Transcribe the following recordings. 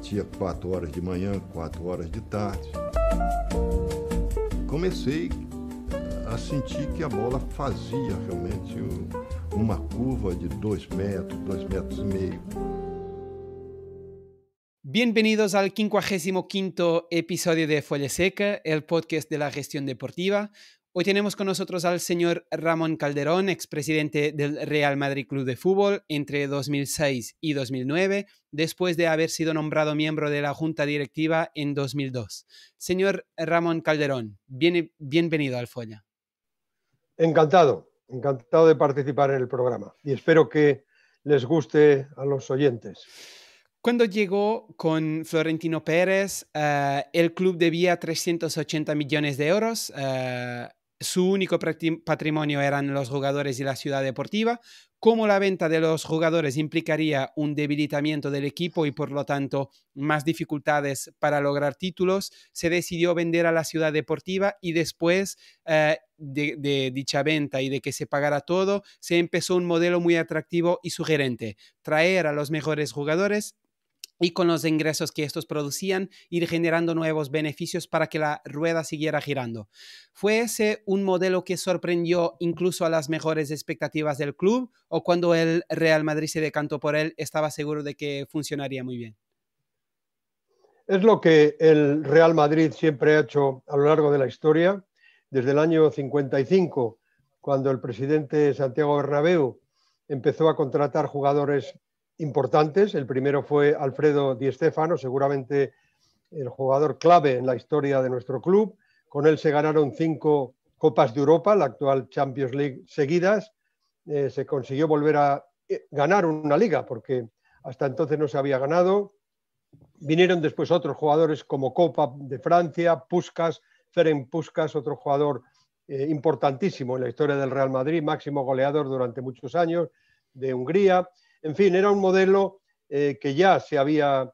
batia 4 horas de manhã, 4 horas de tarde. Comecei a sentir que a bola fazia realmente uma curva de 2 metros, 2 metros e meio. Bienvenidos al 55º episodio de Folla Seca, el podcast de la gestión deportiva. Hoy tenemos con nosotros al señor Ramón Calderón, expresidente del Real Madrid Club de Fútbol entre 2006 y 2009, después de haber sido nombrado miembro de la Junta Directiva en 2002. Señor Ramón Calderón, bienvenido al Folla. Encantado de participar en el programa y espero que les guste a los oyentes. Cuando llegó con Florentino Pérez, el club debía 380 millones de euros. Su único patrimonio eran los jugadores y la ciudad deportiva. Como la venta de los jugadores implicaría un debilitamiento del equipo y por lo tanto más dificultades para lograr títulos, se decidió vender a la ciudad deportiva y después de dicha venta y de que se pagara todo, se empezó un modelo muy atractivo y sugerente: traer a los mejores jugadores y con los ingresos que estos producían, ir generando nuevos beneficios para que la rueda siguiera girando. ¿Fue ese un modelo que sorprendió incluso a las mejores expectativas del club, o cuando el Real Madrid se decantó por él, estaba seguro de que funcionaría muy bien? Es lo que el Real Madrid siempre ha hecho a lo largo de la historia, desde el año 55, cuando el presidente Santiago Bernabéu empezó a contratar jugadores importantes. El primero fue Alfredo Di Stéfano, seguramente el jugador clave en la historia de nuestro club. Con él se ganaron 5 Copas de Europa, la actual Champions League, seguidas. Se consiguió volver a ganar una liga, porque hasta entonces no se había ganado. Vinieron después otros jugadores como Copa de Francia, Puskás, Ferenc Puskás, otro jugador importantísimo en la historia del Real Madrid, máximo goleador durante muchos años, de Hungría. En fin, era un modelo que ya se había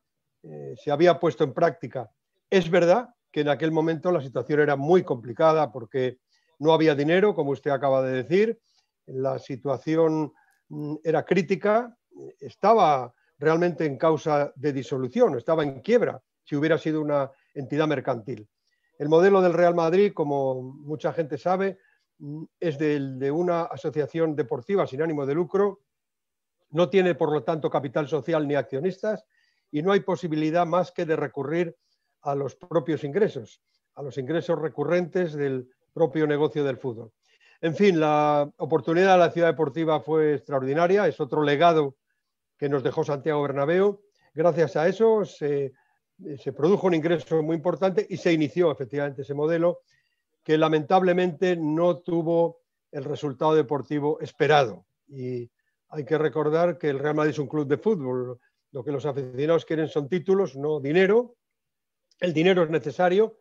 puesto en práctica. Es verdad que en aquel momento la situación era muy complicada porque no había dinero, como usted acaba de decir. La situación era crítica, estaba realmente en causa de disolución, estaba en quiebra si hubiera sido una entidad mercantil. El modelo del Real Madrid, como mucha gente sabe, es de una asociación deportiva sin ánimo de lucro. No tiene, por lo tanto, capital social ni accionistas y no hay posibilidad más que de recurrir a los propios ingresos, a los ingresos recurrentes del propio negocio del fútbol. En fin, la oportunidad de la ciudad deportiva fue extraordinaria, es otro legado que nos dejó Santiago Bernabéu. Gracias a eso se produjo un ingreso muy importante y se inició efectivamente ese modelo, que lamentablemente no tuvo el resultado deportivo esperado. Y hay que recordar que el Real Madrid es un club de fútbol. Lo que los aficionados quieren son títulos, no dinero. El dinero es necesario,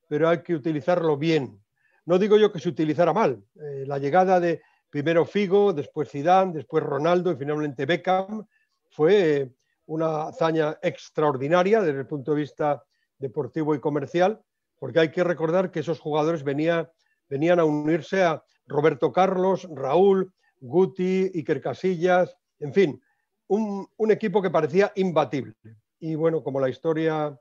pero hay que utilizarlo bien. No digo yo que se utilizara mal. La llegada de primero Figo, después Zidane, después Ronaldo y finalmente Beckham fue una hazaña extraordinaria desde el punto de vista deportivo y comercial, porque hay que recordar que esos jugadores venían a unirse a Roberto Carlos, Raúl, Guti, Iker Casillas, en fin, un equipo que parecía imbatible. Y bueno, como la historia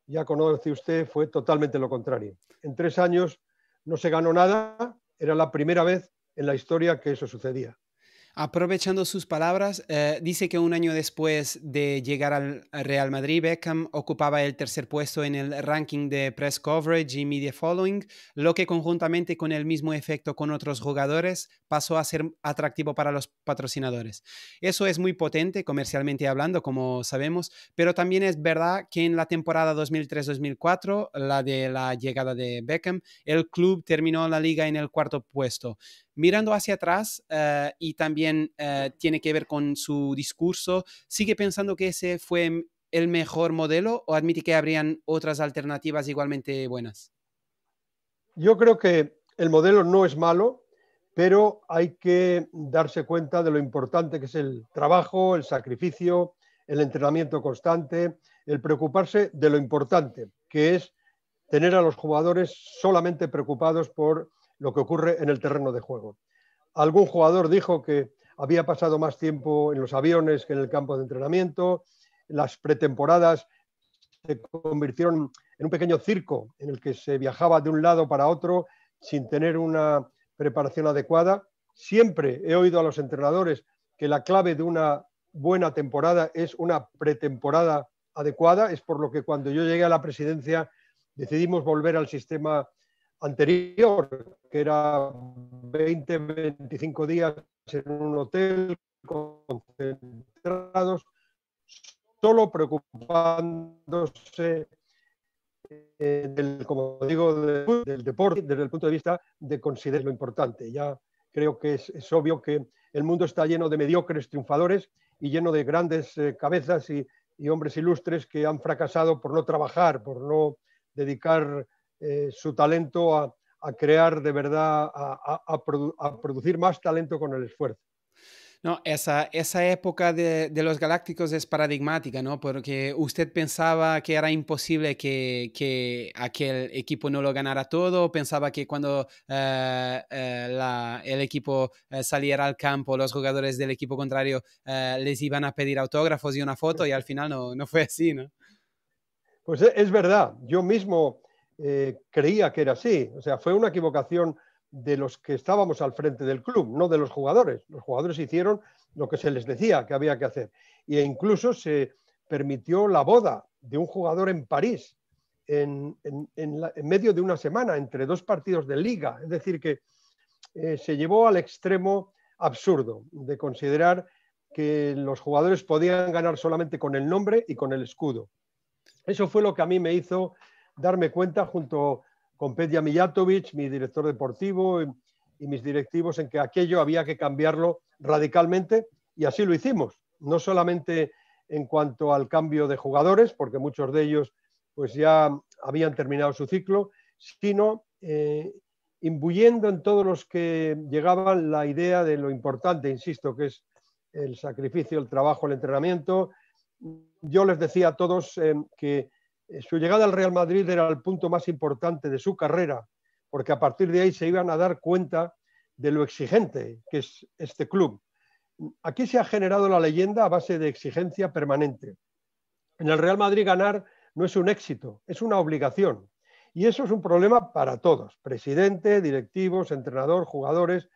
ya conoce usted, fue totalmente lo contrario. En 3 años no se ganó nada, era la primera vez en la historia que eso sucedía. Aprovechando sus palabras, dice que un año después de llegar al Real Madrid, Beckham ocupaba el 3er puesto en el ranking de Press Coverage y Media Following, lo que conjuntamente con el mismo efecto con otros jugadores pasó a ser atractivo para los patrocinadores. Eso es muy potente comercialmente hablando, como sabemos, pero también es verdad que en la temporada 2003-2004, la de la llegada de Beckham, el club terminó la liga en el 4º puesto. Mirando hacia atrás y también tiene que ver con su discurso, ¿sigue pensando que ese fue el mejor modelo o admite que habrían otras alternativas igualmente buenas? Yo creo que el modelo no es malo, pero hay que darse cuenta de lo importante que es el trabajo, el sacrificio, el entrenamiento constante, el preocuparse de lo importante, que es tener a los jugadores solamente preocupados por lo que ocurre en el terreno de juego. Algún jugador dijo que había pasado más tiempo en los aviones que en el campo de entrenamiento. Las pretemporadas se convirtieron en un pequeño circo en el que se viajaba de un lado para otro sin tener una preparación adecuada. Siempre he oído a los entrenadores que la clave de una buena temporada es una pretemporada adecuada. Es por lo que cuando yo llegué a la presidencia decidimos volver al sistema anterior, que era 20-25 días en un hotel concentrados, solo preocupándose como digo, del deporte desde el punto de vista de considerar lo importante. Ya creo que es obvio que el mundo está lleno de mediocres triunfadores y lleno de grandes cabezas y hombres ilustres que han fracasado por no trabajar, por no dedicar su talento a crear de verdad, a producir más talento con el esfuerzo. No, esa época de los Galácticos es paradigmática, ¿no? Porque usted pensaba que era imposible que aquel equipo no lo ganara todo, pensaba que cuando el equipo saliera al campo, los jugadores del equipo contrario les iban a pedir autógrafos y una foto, y al final no fue así, ¿no? Pues es verdad, yo mismo creía que era así, o sea, fue una equivocación de los que estábamos al frente del club, no de los jugadores. Los jugadores hicieron lo que se les decía que había que hacer. E incluso se permitió la boda de un jugador en París en medio de una semana, entre dos partidos de liga. Es decir, que se llevó al extremo absurdo de considerar que los jugadores podían ganar solamente con el nombre y con el escudo. Eso fue lo que a mí me hizo darme cuenta, junto con Petja Mijatovic, mi director deportivo, y mis directivos, en que aquello había que cambiarlo radicalmente, y así lo hicimos. No solamente en cuanto al cambio de jugadores, porque muchos de ellos pues ya habían terminado su ciclo, sino imbuyendo en todos los que llegaban la idea de lo importante, insisto, que es el sacrificio, el trabajo, el entrenamiento. Yo les decía a todos que su llegada al Real Madrid era el punto más importante de su carrera, porque a partir de ahí se iban a dar cuenta de lo exigente que es este club. Aquí se ha generado la leyenda a base de exigencia permanente. En el Real Madrid ganar no es un éxito, es una obligación. Y eso es un problema para todos, presidente, directivos, entrenador, jugadores.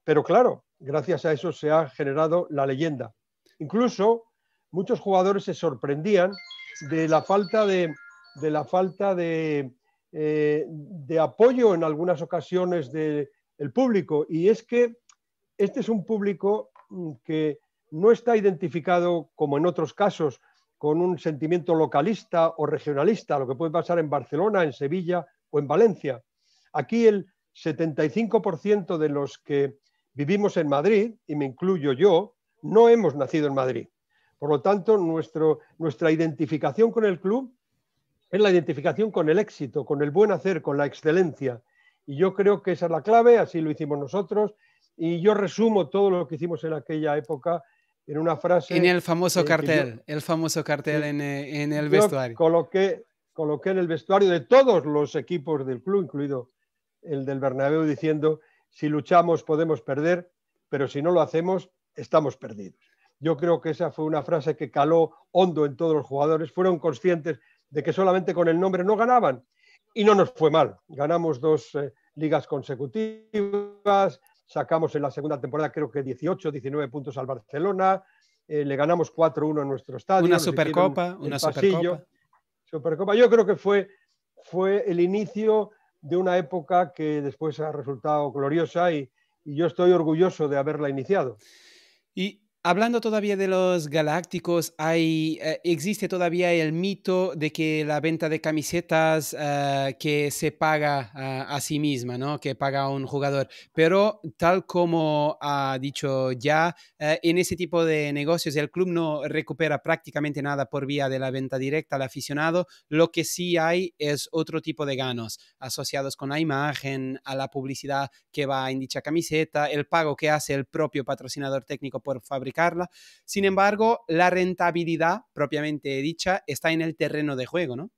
Pero claro, gracias a eso se ha generado la leyenda. Incluso muchos jugadores se sorprendían de la falta de apoyo en algunas ocasiones del público. Y es que este es un público que no está identificado, como en otros casos, con un sentimiento localista o regionalista, lo que puede pasar en Barcelona, en Sevilla o en Valencia. Aquí el 75% de los que vivimos en Madrid, y me incluyo yo, no hemos nacido en Madrid. Por lo tanto, nuestra identificación con el club es la identificación con el éxito, con el buen hacer, con la excelencia. Y yo creo que esa es la clave, así lo hicimos nosotros. Y yo resumo todo lo que hicimos en aquella época en una frase. En el famoso cartel, en el vestuario. Coloqué en el vestuario de todos los equipos del club, incluido el del Bernabéu, diciendo: si luchamos podemos perder, pero si no lo hacemos, estamos perdidos. Yo creo que esa fue una frase que caló hondo en todos los jugadores. Fueron conscientes de que solamente con el nombre no ganaban. Y no nos fue mal. Ganamos 2 ligas consecutivas, sacamos en la segunda temporada creo que 18, 19 puntos al Barcelona, le ganamos 4-1 en nuestro estadio. Una Supercopa. Yo creo que fue el inicio de una época que después ha resultado gloriosa y yo estoy orgulloso de haberla iniciado. Y hablando todavía de los Galácticos, existe todavía el mito de que la venta de camisetas que se paga a sí misma, ¿no? Que paga un jugador. Pero tal como ha dicho ya, en ese tipo de negocios el club no recupera prácticamente nada por vía de la venta directa al aficionado. Lo que sí hay es otro tipo de ganos asociados con la imagen, a la publicidad que va en dicha camiseta, el pago que hace el propio patrocinador técnico por fabricarla. Sin embargo, la rentabilidad propiamente dicha está en el terreno de juego, ¿no?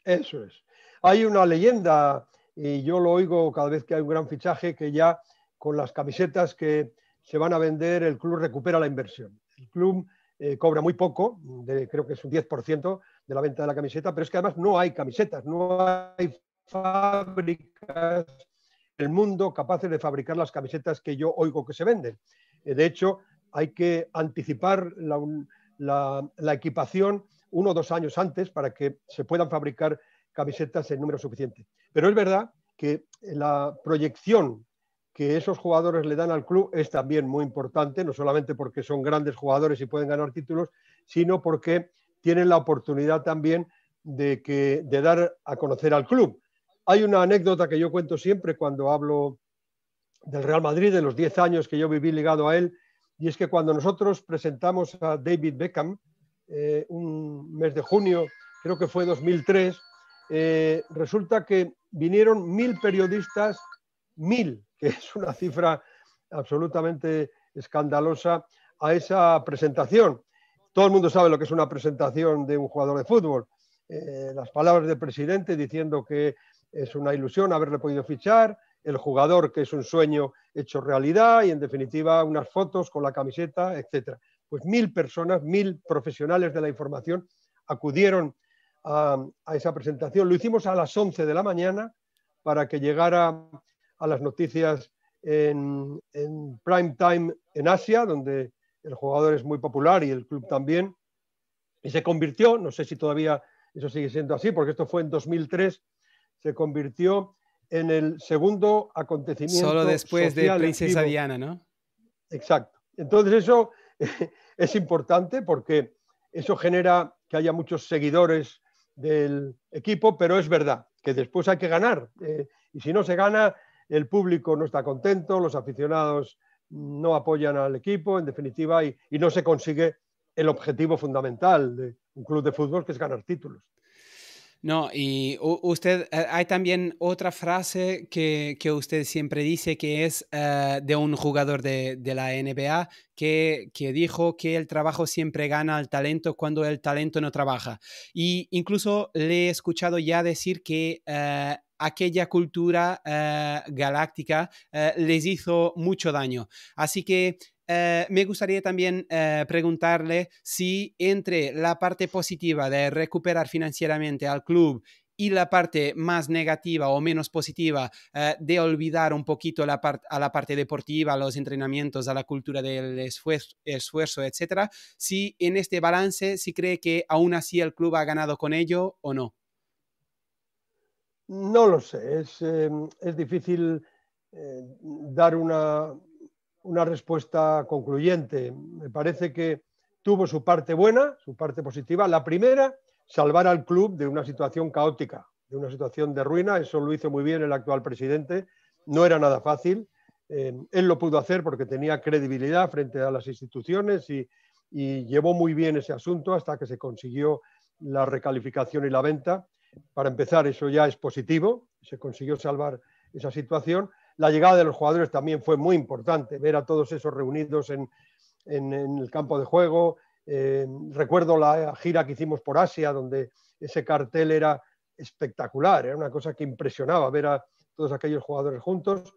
Eso es. Hay una leyenda, y yo lo oigo cada vez que hay un gran fichaje, que ya con las camisetas que se van a vender, el club recupera la inversión. El club cobra muy poco, creo que es un 10% de la venta de la camiseta, pero es que además no hay camisetas, no hay fábricas en el mundo capaces de fabricar las camisetas que yo oigo que se venden. De hecho, hay que anticipar la equipación 1 o 2 años antes para que se puedan fabricar camisetas en número suficiente. Pero es verdad que la proyección que esos jugadores le dan al club es también muy importante, no solamente porque son grandes jugadores y pueden ganar títulos, sino porque tienen la oportunidad también de dar a conocer al club. Hay una anécdota que yo cuento siempre cuando hablo del Real Madrid, de los 10 años que yo viví ligado a él, y es que cuando nosotros presentamos a David Beckham, un mes de junio, creo que fue 2003, resulta que vinieron 1000 periodistas, 1000, que es una cifra absolutamente escandalosa, a esa presentación. Todo el mundo sabe lo que es una presentación de un jugador de fútbol. Las palabras del presidente diciendo que es una ilusión haberle podido fichar, el jugador que es un sueño hecho realidad y en definitiva unas fotos con la camiseta, etc. Pues 1000 personas, 1000 profesionales de la información acudieron a esa presentación. Lo hicimos a las 11 de la mañana para que llegara a las noticias en prime time en Asia, donde el jugador es muy popular y el club también, y se convirtió, no sé si todavía eso sigue siendo así, porque esto fue en 2003, se convirtió en el segundo acontecimiento solo después de social Princesa activo. Diana, ¿no? Exacto. Entonces eso es importante porque eso genera que haya muchos seguidores del equipo, pero es verdad que después hay que ganar. Y si no se gana, el público no está contento, los aficionados no apoyan al equipo, en definitiva, y no se consigue el objetivo fundamental de un club de fútbol, que es ganar títulos. No, y usted, hay también otra frase que usted siempre dice que es de un jugador de la NBA que dijo que el trabajo siempre gana al talento cuando el talento no trabaja. Y incluso le he escuchado ya decir que aquella cultura galáctica les hizo mucho daño. Así que me gustaría también preguntarle si entre la parte positiva de recuperar financieramente al club y la parte más negativa o menos positiva de olvidar un poquito a la parte deportiva, a los entrenamientos, a la cultura del esfuerzo, etcétera, si en este balance, si cree que aún así el club ha ganado con ello o no. No lo sé, es difícil dar una respuesta concluyente. Me parece que tuvo su parte buena, su parte positiva. La primera, salvar al club de una situación caótica, de una situación de ruina. Eso lo hizo muy bien el actual presidente. No era nada fácil. Él lo pudo hacer porque tenía credibilidad frente a las instituciones y llevó muy bien ese asunto hasta que se consiguió la recalificación y la venta. Para empezar, eso ya es positivo. Se consiguió salvar esa situación. La llegada de los jugadores también fue muy importante, ver a todos esos reunidos en el campo de juego. Recuerdo la gira que hicimos por Asia, donde ese cartel era espectacular, era una cosa que impresionaba ver a todos aquellos jugadores juntos.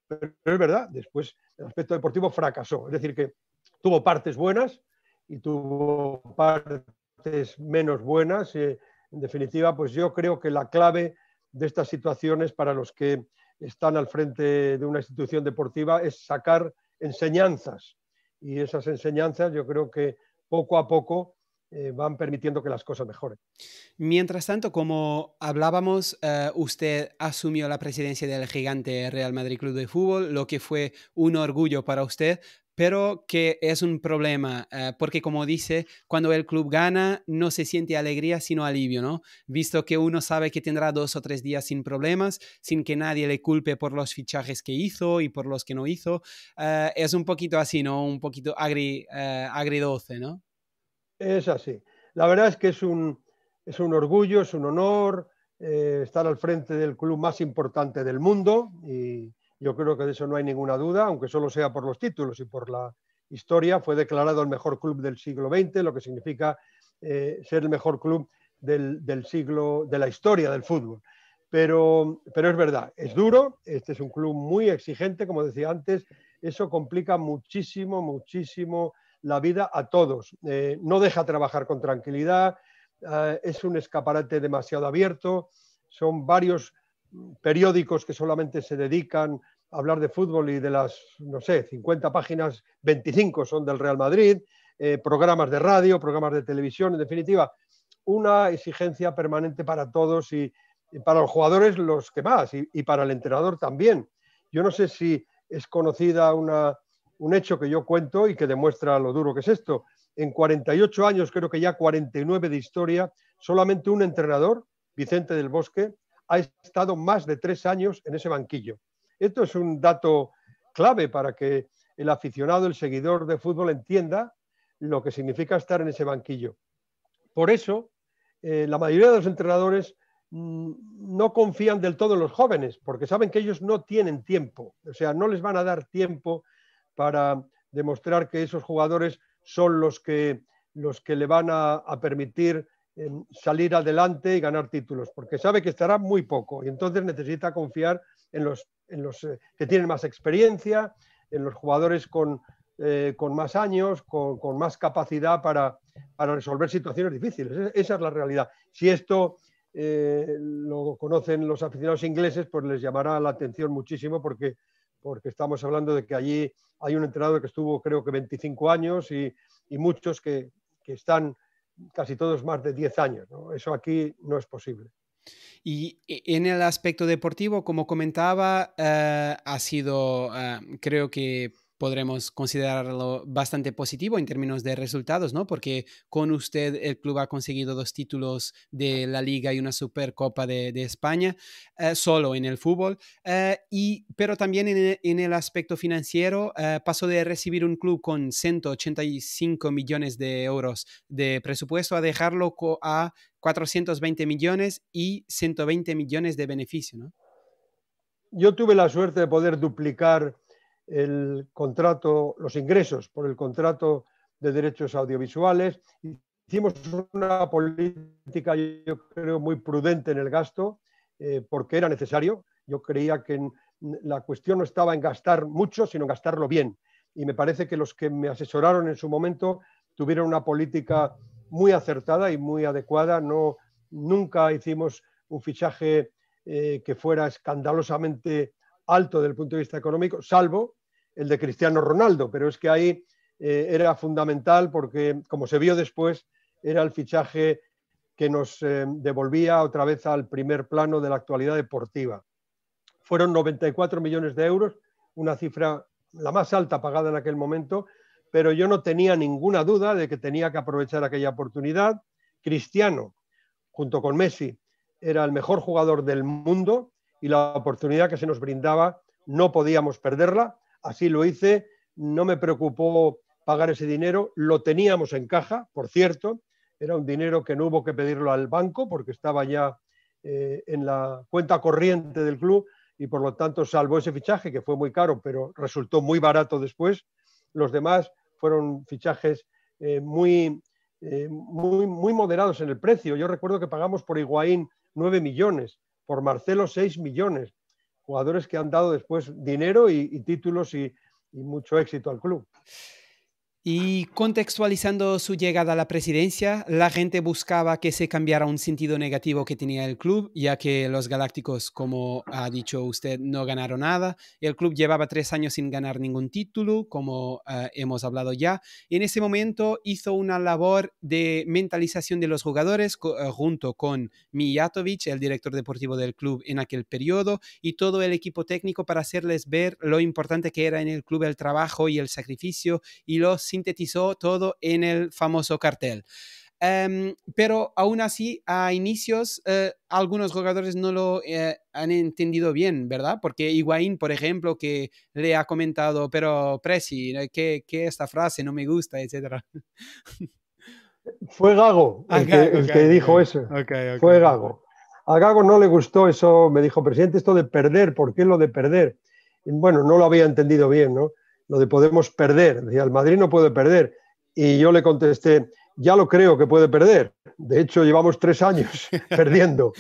Pero es verdad, después el aspecto deportivo fracasó, es decir, que tuvo partes buenas y tuvo partes menos buenas. En definitiva, pues yo creo que la clave de estas situaciones para los que están al frente de una institución deportiva es sacar enseñanzas, y esas enseñanzas yo creo que poco a poco van permitiendo que las cosas mejoren. Mientras tanto, como hablábamos, usted asumió la presidencia del gigante Real Madrid Club de Fútbol, lo que fue un orgullo para usted, pero que es un problema, porque como dice, cuando el club gana no se siente alegría sino alivio, ¿no? Visto que uno sabe que tendrá 2 o 3 días sin problemas, sin que nadie le culpe por los fichajes que hizo y por los que no hizo, es un poquito así, ¿no? Un poquito agridulce, ¿no? Es así. La verdad es que es un orgullo, es un honor estar al frente del club más importante del mundo, y yo creo que de eso no hay ninguna duda, aunque solo sea por los títulos y por la historia. Fue declarado el mejor club del siglo XX, lo que significa ser el mejor club del siglo, de la historia del fútbol. Pero es verdad, es duro, este es un club muy exigente, como decía antes, eso complica muchísimo, muchísimo la vida a todos. No deja trabajar con tranquilidad, es un escaparate demasiado abierto, son varios periódicos que solamente se dedican a hablar de fútbol y de las, no sé, 50 páginas, 25 son del Real Madrid, programas de radio, programas de televisión, en definitiva, una exigencia permanente para todos y para los jugadores los que más y para el entrenador también. Yo no sé si es conocida un hecho que yo cuento y que demuestra lo duro que es esto. En 48 años, creo que ya 49 de historia, solamente un entrenador, Vicente del Bosque, ha estado más de 3 años en ese banquillo. Esto es un dato clave para que el aficionado, el seguidor de fútbol entienda lo que significa estar en ese banquillo. Por eso, la mayoría de los entrenadores no confían del todo en los jóvenes, porque saben que ellos no tienen tiempo, o sea, no les van a dar tiempo para demostrar que esos jugadores son los que le van a permitir salir adelante y ganar títulos, porque sabe que estará muy poco y entonces necesita confiar en los que tienen más experiencia, en los jugadores con más años, con más capacidad para resolver situaciones difíciles. Esa es la realidad. Si esto lo conocen los aficionados ingleses, pues les llamará la atención muchísimo porque estamos hablando de que allí hay un entrenador que estuvo creo que 25 años y muchos que están casi todos más de 10 años, ¿no? Eso aquí no es posible. Y en el aspecto deportivo, como comentaba, ha sido, creo que podremos considerarlo bastante positivo en términos de resultados, ¿no? Porque con usted el club ha conseguido 2 títulos de la Liga y una Supercopa de España, solo en el fútbol. Pero también en el aspecto financiero, pasó de recibir un club con 185 millones de euros de presupuesto a dejarlo a 420 millones y 120 millones de beneficio, ¿no? Yo tuve la suerte de poder duplicar el contrato, los ingresos por el contrato de derechos audiovisuales. Hicimos una política, yo creo, muy prudente en el gasto, porque era necesario. Yo creía que la cuestión no estaba en gastar mucho, sino en gastarlo bien. Y me parece que los que me asesoraron en su momento tuvieron una política muy acertada y muy adecuada. Nunca hicimos un fichaje que fuera escandalosamente alto desde el punto de vista económico, salvo el de Cristiano Ronaldo, pero es que ahí era fundamental porque, como se vio después, era el fichaje que nos devolvía otra vez al primer plano de la actualidad deportiva. Fueron 94 millones de euros, una cifra la más alta pagada en aquel momento, pero yo no tenía ninguna duda de que tenía que aprovechar aquella oportunidad. Cristiano, junto con Messi, era el mejor jugador del mundo y la oportunidad que se nos brindaba no podíamos perderla. Así lo hice, no me preocupó pagar ese dinero, lo teníamos en caja, por cierto, era un dinero que no hubo que pedirlo al banco porque estaba ya en la cuenta corriente del club y por lo tanto, salvo ese fichaje que fue muy caro, pero resultó muy barato después, los demás fueron fichajes muy moderados en el precio. Yo recuerdo que pagamos por Higuaín 9 millones, por Marcelo 6 millones, jugadores que han dado después dinero y títulos y mucho éxito al club. Y contextualizando su llegada a la presidencia, la gente buscaba que se cambiara un sentido negativo que tenía el club, ya que los Galácticos, como ha dicho usted, no ganaron nada. El club llevaba 3 años sin ganar ningún título, como hemos hablado ya. En ese momento hizo una labor de mentalización de los jugadores junto con Mijatovic, el director deportivo del club en aquel periodo, y todo el equipo técnico para hacerles ver lo importante que era en el club el trabajo y el sacrificio, y los sintetizó todo en el famoso cartel. Pero aún así, a inicios, algunos jugadores no lo han entendido bien, ¿verdad? Porque Higuaín, por ejemplo, que le ha comentado, pero Presi, que esta frase no me gusta, etc. Fue Gago el que dijo eso. Fue Gago. A Gago no le gustó eso, me dijo, presidente, esto de perder, ¿por qué lo de perder? Y bueno, no lo había entendido bien, ¿no? Lo de podemos perder. Decía, el Madrid no puede perder. Y yo le contesté, ya lo creo que puede perder. De hecho, llevamos 3 años perdiendo.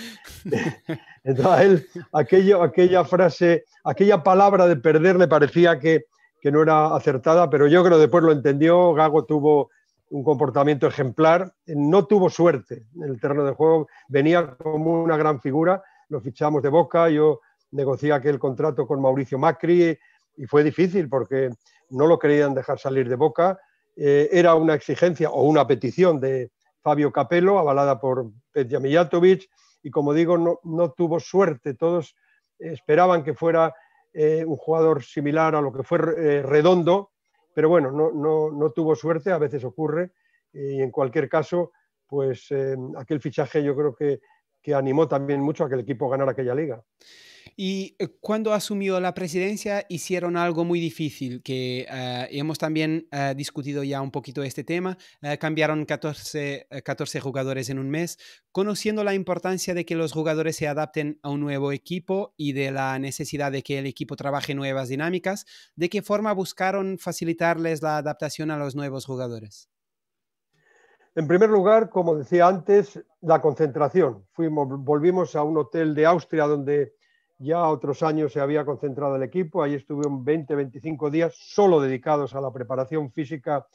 Entonces a él, aquella frase, aquella palabra de perder le parecía que que no era acertada, pero yo creo que después lo entendió. Gago tuvo un comportamiento ejemplar, no tuvo suerte en el terreno de juego, venía como una gran figura, lo fichamos de Boca, yo negocié aquel contrato con Mauricio Macri y fue difícil porque no lo querían dejar salir de Boca, era una exigencia o una petición de Fabio Capello, avalada por Petja Mijatovic, y como digo, no tuvo suerte, todos esperaban que fuera un jugador similar a lo que fue Redondo, pero bueno, no tuvo suerte, a veces ocurre, y en cualquier caso, pues aquel fichaje yo creo que animó también mucho a que el equipo ganara aquella liga. Y cuando asumió la presidencia hicieron algo muy difícil, que hemos también discutido ya un poquito este tema. Cambiaron 14 jugadores en un mes, conociendo la importancia de que los jugadores se adapten a un nuevo equipo y de la necesidad de que el equipo trabaje nuevas dinámicas. ¿De qué forma buscaron facilitarles la adaptación a los nuevos jugadores? En primer lugar, como decía antes, la concentración. Volvimos a un hotel de Austria donde ya otros años se había concentrado el equipo. Ahí estuvieron 20-25 días solo dedicados a la preparación física,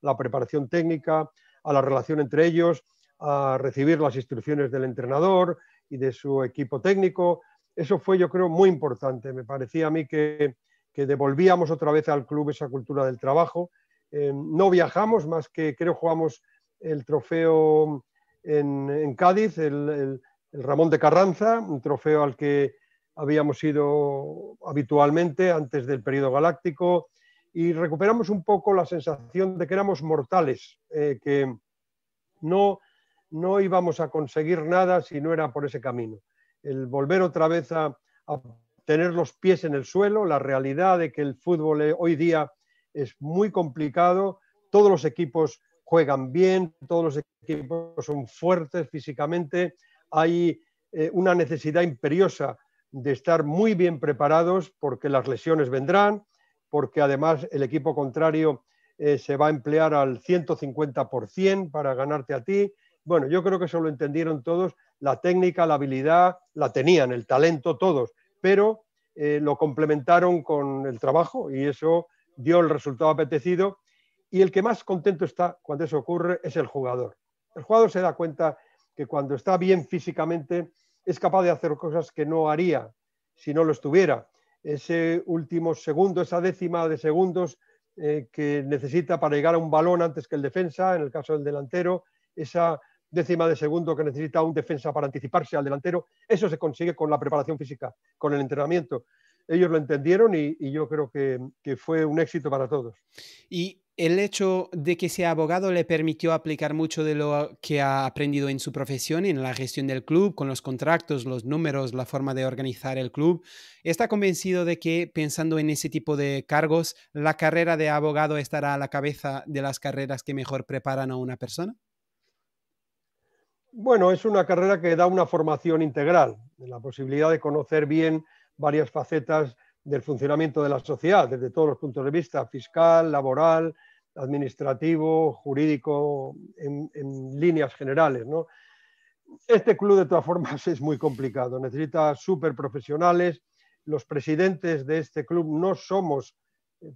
la preparación técnica, a la relación entre ellos, a recibir las instrucciones del entrenador y de su equipo técnico. Eso fue, yo creo, muy importante. Me parecía a mí que devolvíamos otra vez al club esa cultura del trabajo. No viajamos, más que creo jugamos el trofeo en Cádiz, el Ramón de Carranza, un trofeo al que habíamos ido habitualmente antes del periodo galáctico, y recuperamos un poco la sensación de que éramos mortales, que no íbamos a conseguir nada si no era por ese camino. El volver otra vez a tener los pies en el suelo, la realidad de que el fútbol hoy día es muy complicado, todos los equipos juegan bien, todos los equipos son fuertes físicamente, hay una necesidad imperiosa de estar muy bien preparados porque las lesiones vendrán, porque además el equipo contrario se va a emplear al 150% para ganarte a ti. Bueno, yo creo que eso lo entendieron todos, la técnica, la habilidad, la tenían, el talento todos, pero lo complementaron con el trabajo y eso dio el resultado apetecido. Y el que más contento está cuando eso ocurre es el jugador. El jugador se da cuenta que cuando está bien físicamente es capaz de hacer cosas que no haría si no lo estuviera. Ese último segundo, esa décima de segundos que necesita para llegar a un balón antes que el defensa, en el caso del delantero, esa décima de segundo que necesita un defensa para anticiparse al delantero, eso se consigue con la preparación física, con el entrenamiento. Ellos lo entendieron y yo creo que fue un éxito para todos. Y el hecho de que sea abogado le permitió aplicar mucho de lo que ha aprendido en su profesión, en la gestión del club, con los contratos, los números, la forma de organizar el club. ¿Está convencido de que, pensando en ese tipo de cargos, la carrera de abogado estará a la cabeza de las carreras que mejor preparan a una persona? Bueno, es una carrera que da una formación integral, la posibilidad de conocer bien varias facetas del funcionamiento de la sociedad, desde todos los puntos de vista, fiscal, laboral, administrativo, jurídico, en líneas generales, ¿no? Este club, de todas formas, es muy complicado, necesita súper profesionales. Los presidentes de este club no somos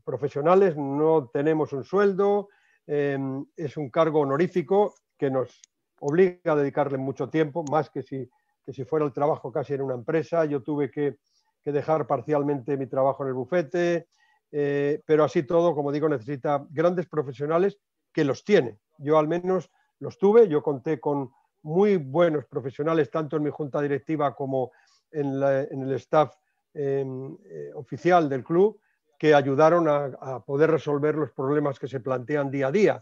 profesionales, no tenemos un sueldo, es un cargo honorífico que nos obliga a dedicarle mucho tiempo, más que si fuera el trabajo casi en una empresa. Yo tuve que dejar parcialmente mi trabajo en el bufete, pero así todo, como digo, necesita grandes profesionales que los tiene. Yo al menos los tuve, yo conté con muy buenos profesionales, tanto en mi junta directiva como en el staff oficial del club, que ayudaron a poder resolver los problemas que se plantean día a día.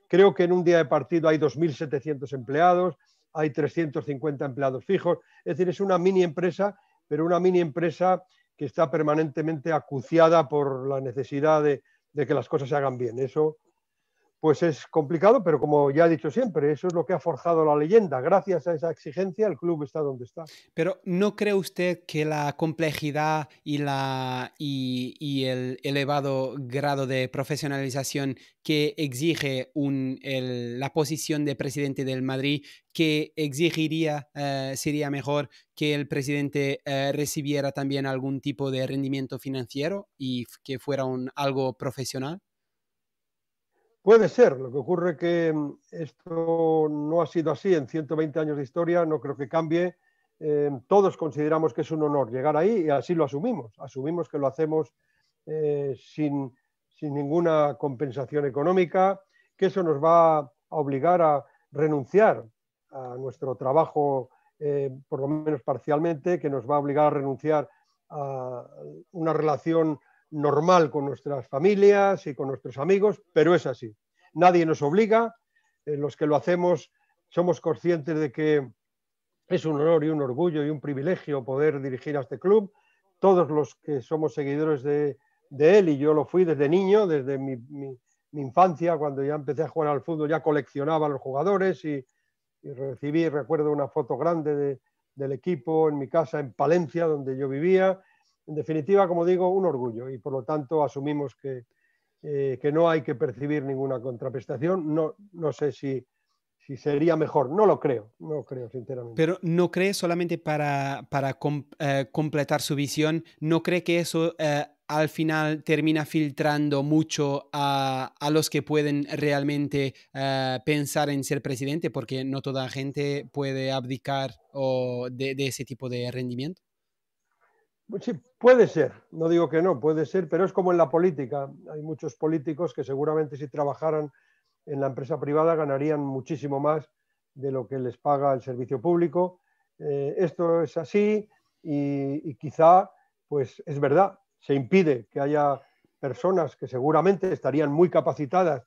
Creo que en un día de partido hay 2.700 empleados, hay 350 empleados fijos, es decir, es una mini empresa, pero una mini empresa que está permanentemente acuciada por la necesidad de que las cosas se hagan bien. Eso pues es complicado, pero como ya he dicho siempre, eso es lo que ha forjado la leyenda. Gracias a esa exigencia el club está donde está. Pero ¿no cree usted que la complejidad y el elevado grado de profesionalización que exige la posición de presidente del Madrid, que exigiría, sería mejor que el presidente recibiera también algún tipo de rendimiento financiero y que fuera algo profesional? Puede ser, lo que ocurre que esto no ha sido así en 120 años de historia, no creo que cambie. Todos consideramos que es un honor llegar ahí y así lo asumimos. Asumimos que lo hacemos sin ninguna compensación económica, que eso nos va a obligar a renunciar a nuestro trabajo, por lo menos parcialmente, que nos va a obligar a renunciar a una relación normal con nuestras familias y con nuestros amigos, pero es así. Nadie nos obliga, los que lo hacemos somos conscientes de que es un honor y un orgullo y un privilegio poder dirigir a este club. Todos los que somos seguidores de él, y yo lo fui desde niño, desde mi infancia, cuando ya empecé a jugar al fútbol, ya coleccionaba a los jugadores y recuerdo una foto grande del equipo en mi casa en Palencia, donde yo vivía. En definitiva, como digo, un orgullo y por lo tanto asumimos que no hay que percibir ninguna contraprestación. No sé si sería mejor, no lo creo, sinceramente. Pero ¿no cree solamente para completar su visión, no cree que eso al final termina filtrando mucho a los que pueden realmente pensar en ser presidente? Porque no toda gente puede abdicar de ese tipo de rendimiento. Sí, puede ser, no digo que no, puede ser, pero es como en la política. Hay muchos políticos que seguramente si trabajaran en la empresa privada ganarían muchísimo más de lo que les paga el servicio público. Esto es así y quizá, pues es verdad, se impide que haya personas que seguramente estarían muy capacitadas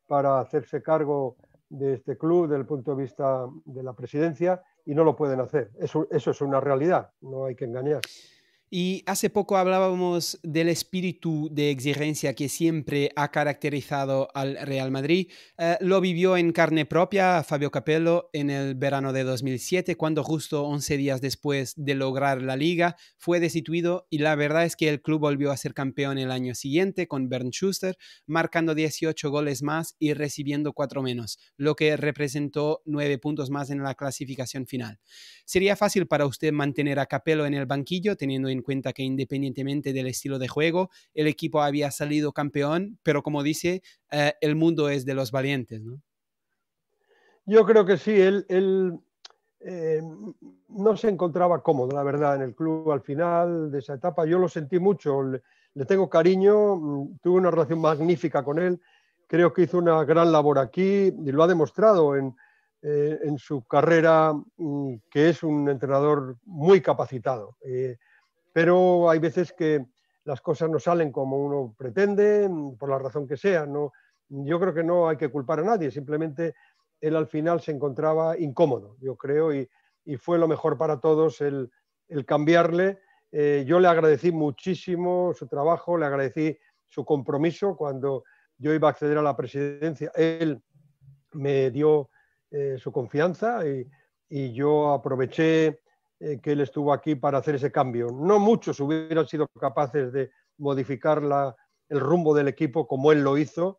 para hacerse cargo de este club desde el punto de vista de la presidencia y no lo pueden hacer. Eso es una realidad, no hay que engañar. Y hace poco hablábamos del espíritu de exigencia que siempre ha caracterizado al Real Madrid. Lo vivió en carne propia Fabio Capello en el verano de 2007, cuando justo 11 días después de lograr la Liga fue destituido y la verdad es que el club volvió a ser campeón el año siguiente con Bernd Schuster, marcando 18 goles más y recibiendo 4 menos, lo que representó 9 puntos más en la clasificación final. ¿Sería fácil para usted mantener a Capello en el banquillo, teniendo en cuenta que independientemente del estilo de juego, el equipo había salido campeón, pero como dice, el mundo es de los valientes, ¿no? Yo creo que sí, él no se encontraba cómodo, la verdad, en el club al final de esa etapa. Yo lo sentí mucho, le tengo cariño, tuve una relación magnífica con él, creo que hizo una gran labor aquí y lo ha demostrado en su carrera, que es un entrenador muy capacitado. Pero hay veces que las cosas no salen como uno pretende, por la razón que sea. No, yo creo que no hay que culpar a nadie, simplemente él al final se encontraba incómodo, yo creo, y fue lo mejor para todos el cambiarle. Yo le agradecí muchísimo su trabajo, le agradecí su compromiso cuando yo iba a acceder a la presidencia. Él me dio su confianza y yo aproveché que él estuvo aquí para hacer ese cambio. No muchos hubieran sido capaces de modificar el rumbo del equipo como él lo hizo,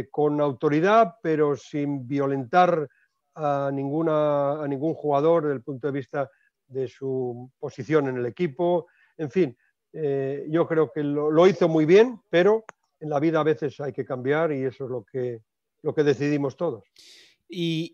con autoridad, pero sin violentar a ningún jugador desde el punto de vista de su posición en el equipo. En fin, yo creo que lo hizo muy bien, pero en la vida a veces hay que cambiar y eso es lo que decidimos todos. Y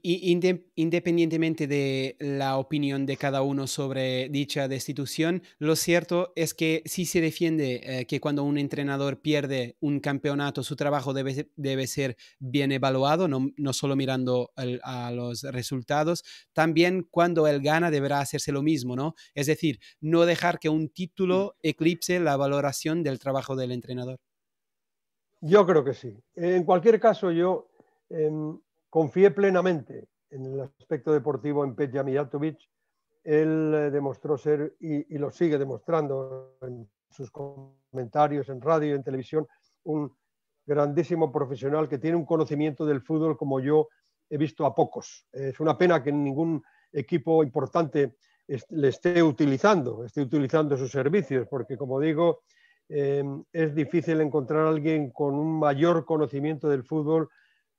independientemente de la opinión de cada uno sobre dicha destitución, lo cierto es que sí se defiende que cuando un entrenador pierde un campeonato, su trabajo debe ser bien evaluado, no solo mirando a los resultados. También cuando él gana deberá hacerse lo mismo, ¿no? Es decir, no dejar que un título eclipse la valoración del trabajo del entrenador. Yo creo que sí. En cualquier caso, yo confié plenamente en el aspecto deportivo en Peja Mijatovic. Él demostró ser, y lo sigue demostrando en sus comentarios en radio y en televisión, un grandísimo profesional que tiene un conocimiento del fútbol como yo he visto a pocos. Es una pena que ningún equipo importante le esté utilizando sus servicios, porque como digo, es difícil encontrar a alguien con un mayor conocimiento del fútbol,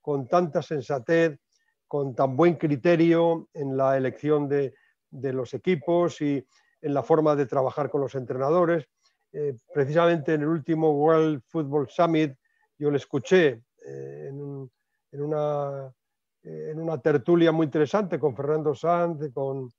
con tanta sensatez, con tan buen criterio en la elección de los equipos y en la forma de trabajar con los entrenadores. Precisamente en el último World Football Summit yo le escuché en una tertulia muy interesante con Fernando Sanz, no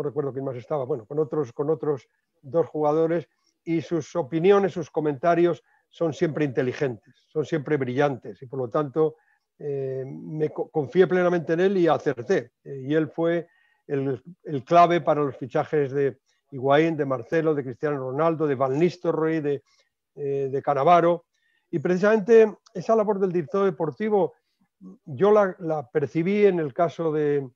recuerdo quién más estaba, bueno, con otros dos jugadores, y sus opiniones, sus comentarios son siempre inteligentes, son siempre brillantes, y por lo tanto me confié plenamente en él y acerté. Y él fue el clave para los fichajes de Higuaín, de Marcelo, de Cristiano Ronaldo, de Van Nistelrooy, de Cannavaro. Y precisamente esa labor del director deportivo yo la percibí en el caso de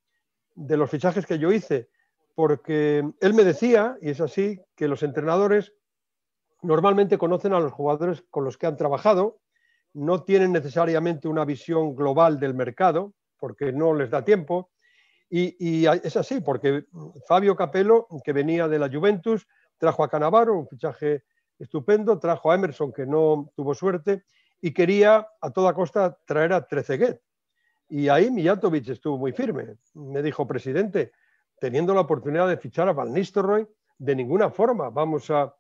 los fichajes que yo hice, porque él me decía, y es así, que los entrenadores normalmente conocen a los jugadores con los que han trabajado, no tienen necesariamente una visión global del mercado, porque no les da tiempo, y es así, porque Fabio Capello, que venía de la Juventus, trajo a Cannavaro, un fichaje estupendo, trajo a Emerson, que no tuvo suerte, y quería a toda costa traer a Trezeguet. Y ahí Mijatovic estuvo muy firme. Me dijo, presidente, teniendo la oportunidad de fichar a Van Nistelrooy, de ninguna forma vamos a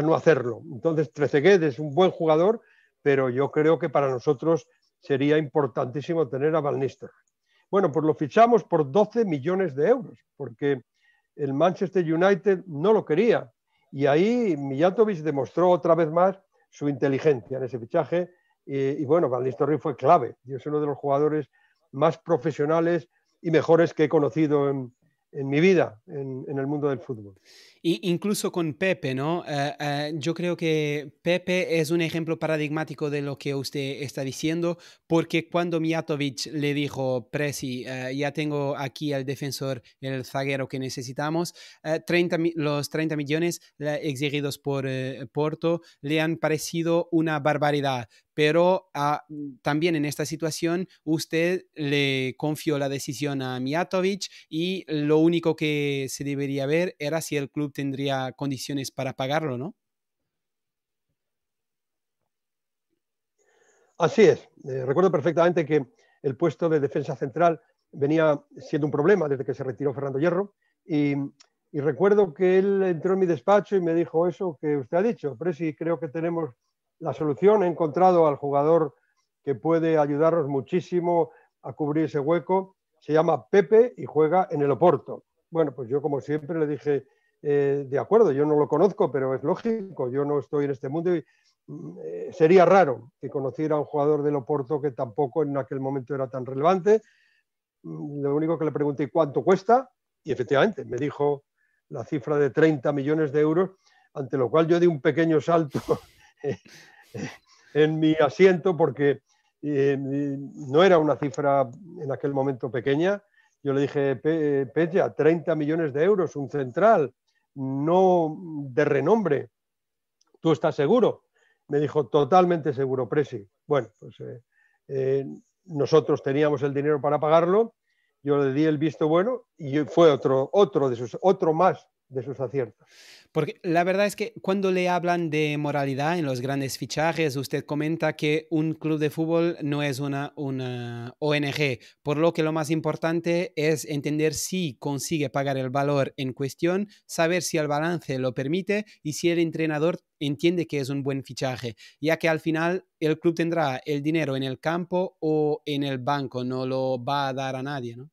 no hacerlo. Entonces, Trezeguet es un buen jugador, pero yo creo que para nosotros sería importantísimo tener a Van Nistelrooy. Bueno, pues lo fichamos por 12 millones de euros, porque el Manchester United no lo quería. Y ahí Mijatovic demostró otra vez más su inteligencia en ese fichaje. Y bueno, Van Nistelrooy fue clave. Y es uno de los jugadores más profesionales y mejores que he conocido en mi vida, en el mundo del fútbol. Y incluso con Pepe, ¿no? Yo creo que Pepe es un ejemplo paradigmático de lo que usted está diciendo, porque cuando Mijatovic le dijo, Presi, ya tengo aquí al defensor, el zaguero que necesitamos, los 30 millones exigidos por Porto le han parecido una barbaridad. Pero también en esta situación usted le confió la decisión a Mijatovic y lo único que se debería ver era si el club tendría condiciones para pagarlo, ¿no? Así es. Recuerdo perfectamente que el puesto de defensa central venía siendo un problema desde que se retiró Fernando Hierro y recuerdo que él entró en mi despacho y me dijo eso que usted ha dicho, Presi, creo que tenemos la solución, he encontrado al jugador que puede ayudarnos muchísimo a cubrir ese hueco, se llama Pepe y juega en el Oporto. Bueno, pues yo como siempre le dije, de acuerdo, yo no lo conozco, pero es lógico, yo no estoy en este mundo y sería raro que conociera a un jugador del Oporto que tampoco en aquel momento era tan relevante. Lo único que le pregunté, ¿cuánto cuesta? Y efectivamente me dijo la cifra de 30 millones de euros, ante lo cual yo di un pequeño salto en mi asiento porque no era una cifra en aquel momento pequeña. Yo le dije, Pecha, 30 millones de euros, un central, no de renombre. ¿Tú estás seguro? Me dijo, totalmente seguro, Presi. Bueno, pues nosotros teníamos el dinero para pagarlo, yo le di el visto bueno y fue otro más de sus aciertos. Porque la verdad es que cuando le hablan de moralidad en los grandes fichajes, usted comenta que un club de fútbol no es una ONG, por lo que lo más importante es entender si consigue pagar el valor en cuestión, saber si el balance lo permite y si el entrenador entiende que es un buen fichaje, ya que al final el club tendrá el dinero en el campo o en el banco, no lo va a dar a nadie, ¿no?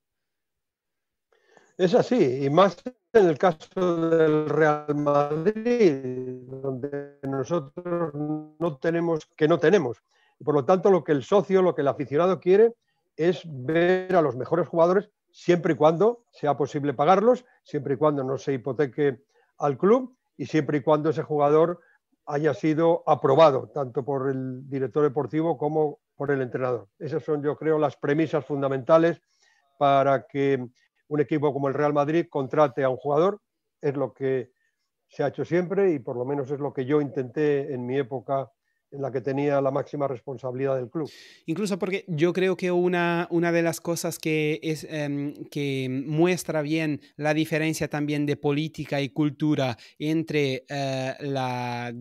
Es así, y más en el caso del Real Madrid, donde nosotros no tenemos. Y por lo tanto, lo que el socio, lo que el aficionado quiere es ver a los mejores jugadores siempre y cuando sea posible pagarlos, siempre y cuando no se hipoteque al club y siempre y cuando ese jugador haya sido aprobado tanto por el director deportivo como por el entrenador. Esas son, yo creo, las premisas fundamentales para que un equipo como el Real Madrid contrate a un jugador. Es lo que se ha hecho siempre y por lo menos es lo que yo intenté en mi época en la que tenía la máxima responsabilidad del club. Incluso porque yo creo que una de las cosas que muestra bien la diferencia también de política y cultura entre la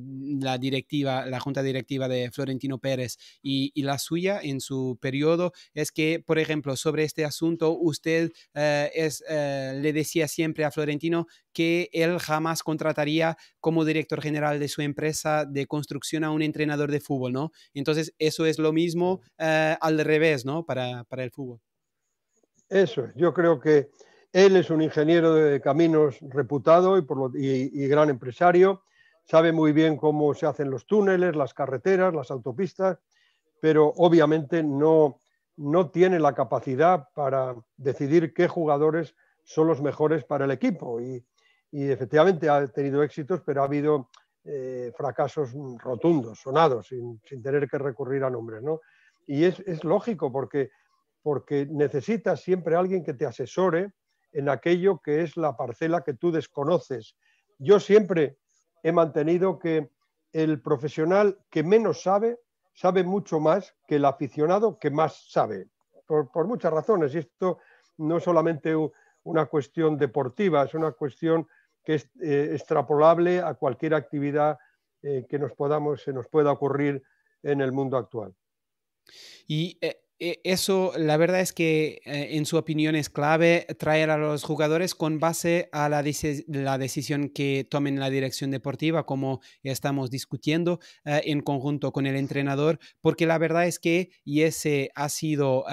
directiva, la junta directiva de Florentino Pérez y la suya en su periodo es que, por ejemplo, sobre este asunto, usted le decía siempre a Florentino que él jamás contrataría como director general de su empresa de construcción a un entrenador de fútbol, ¿no? Entonces, eso es lo mismo al revés, ¿no? Para el fútbol. Eso es. Yo creo que él es un ingeniero de caminos reputado y gran empresario. Sabe muy bien cómo se hacen los túneles, las carreteras, las autopistas, pero obviamente no tiene la capacidad para decidir qué jugadores son los mejores para el equipo. Y efectivamente ha tenido éxitos, pero ha habido fracasos rotundos, sonados, sin tener que recurrir a nombres, ¿no? Y es lógico porque necesitas siempre a alguien que te asesore en aquello que es la parcela que tú desconoces. Yo siempre he mantenido que el profesional que menos sabe mucho más que el aficionado que más sabe, por muchas razones. Y esto no es solamente una cuestión deportiva, es una cuestión que es extrapolable a cualquier actividad que se nos pueda ocurrir en el mundo actual. Y eso, la verdad es que en su opinión es clave traer a los jugadores con base a la decisión que tomen la dirección deportiva, como estamos discutiendo en conjunto con el entrenador, porque la verdad es que, y ese ha sido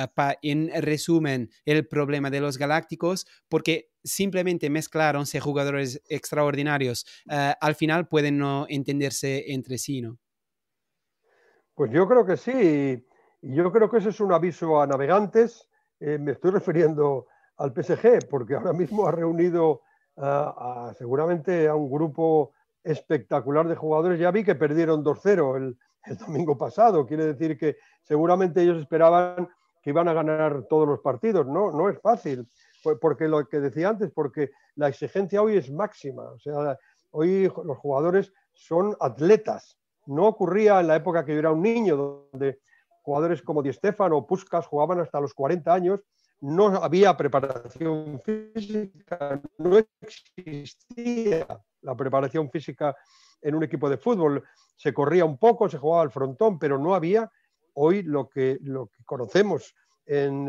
en resumen el problema de los Galácticos, porque simplemente mezclar 11 jugadores extraordinarios al final pueden no entenderse entre sí, ¿no? Pues yo creo que sí. Y yo creo que ese es un aviso a navegantes. Me estoy refiriendo al PSG, porque ahora mismo ha reunido seguramente a un grupo espectacular de jugadores. Ya vi que perdieron 2-0 el domingo pasado. Quiere decir que seguramente ellos esperaban que iban a ganar todos los partidos. No es fácil, porque lo que decía antes, porque la exigencia hoy es máxima. O sea, hoy los jugadores son atletas. No ocurría en la época que yo era un niño, donde jugadores como Di Stéfano o Puskás jugaban hasta los 40 años, no había preparación física, no existía la preparación física en un equipo de fútbol. Se corría un poco, se jugaba al frontón, pero no había hoy lo que conocemos en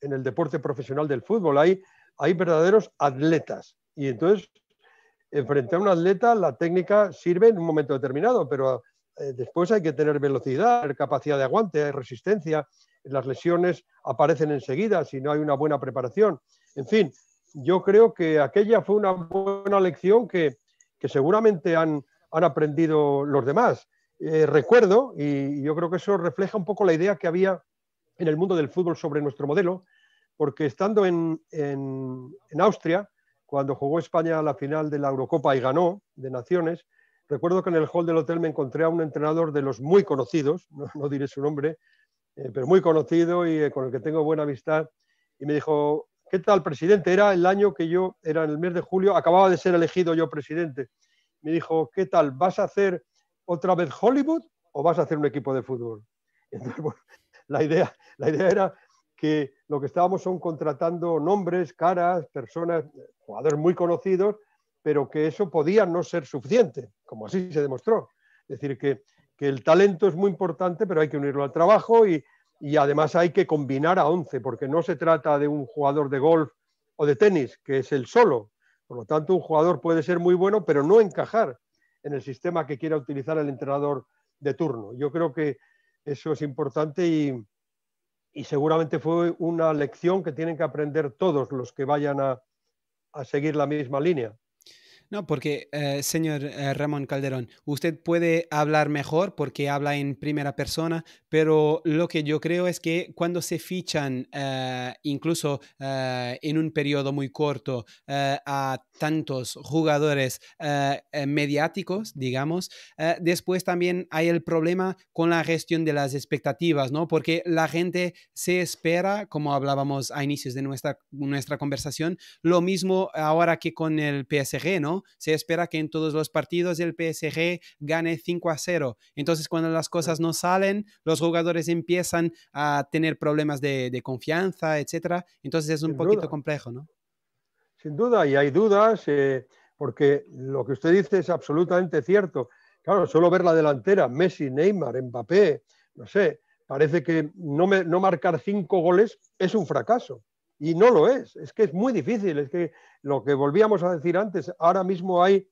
el deporte profesional del fútbol. Hay verdaderos atletas. Y entonces, frente a un atleta, la técnica sirve en un momento determinado, pero después hay que tener velocidad, tener capacidad de aguante, resistencia. Las lesiones aparecen enseguida si no hay una buena preparación. En fin, yo creo que aquella fue una buena lección que seguramente han aprendido los demás. Recuerdo, y yo creo que eso refleja un poco la idea que había en el mundo del fútbol sobre nuestro modelo, porque estando en Austria, cuando jugó España la final de la Eurocopa y ganó, de Naciones, recuerdo que en el hall del hotel me encontré a un entrenador de los muy conocidos, no diré su nombre, pero muy conocido y con el que tengo buena amistad, y me dijo: ¿qué tal, presidente? Era el año que era en el mes de julio, acababa de ser elegido yo presidente. Me dijo: ¿qué tal? ¿Vas a hacer otra vez Hollywood o vas a hacer un equipo de fútbol? Entonces, bueno, la idea era que lo que estábamos son contratando nombres, caras, personas, jugadores muy conocidos, pero que eso podía no ser suficiente, como así se demostró. Es decir, que el talento es muy importante, pero hay que unirlo al trabajo y además hay que combinar a 11, porque no se trata de un jugador de golf o de tenis, que es el solo. Por lo tanto, un jugador puede ser muy bueno, pero no encajar en el sistema que quiera utilizar el entrenador de turno. Yo creo que eso es importante y seguramente fue una lección que tienen que aprender todos los que vayan a seguir la misma línea. No, porque, señor Ramón Calderón, usted puede hablar mejor porque habla en primera persona, pero lo que yo creo es que cuando se fichan, incluso en un periodo muy corto, a tantos jugadores mediáticos, digamos, después también hay el problema con la gestión de las expectativas, ¿no? Porque la gente se espera, como hablábamos a inicios de nuestra conversación, lo mismo ahora que con el PSG, ¿no? ¿no? Se espera que en todos los partidos el PSG gane 5-0. Entonces, cuando las cosas no salen, los jugadores empiezan a tener problemas de confianza, etcétera. Entonces es un Sin poquito duda, complejo, ¿no? sin duda, y hay dudas, porque lo que usted dice es absolutamente cierto. Claro, solo ver la delantera, Messi, Neymar, Mbappé, no sé, parece que no marcar 5 goles es un fracaso. Y no lo es que es muy difícil, es que lo que volvíamos a decir antes, ahora mismo hay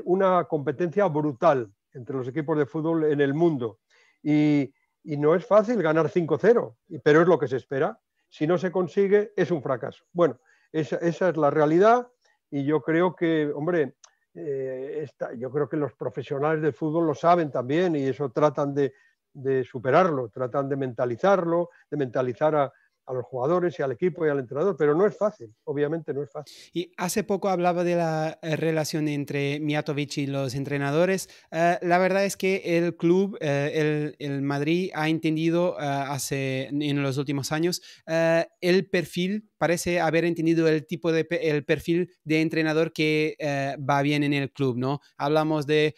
una competencia brutal entre los equipos de fútbol en el mundo. Y no es fácil ganar 5-0, pero es lo que se espera. Si no se consigue, es un fracaso. Bueno, esa es la realidad y yo creo que, hombre, yo creo que los profesionales del fútbol lo saben también y eso tratan de superarlo, tratan de mentalizarlo, de mentalizar a los jugadores y al equipo y al entrenador, pero no es fácil, obviamente no es fácil. Y hace poco hablaba de la relación entre Mijatovic y los entrenadores. La verdad es que el club, el Madrid, ha entendido en los últimos años el perfil, parece haber entendido el perfil de entrenador que va bien en el club, ¿no? Hablamos de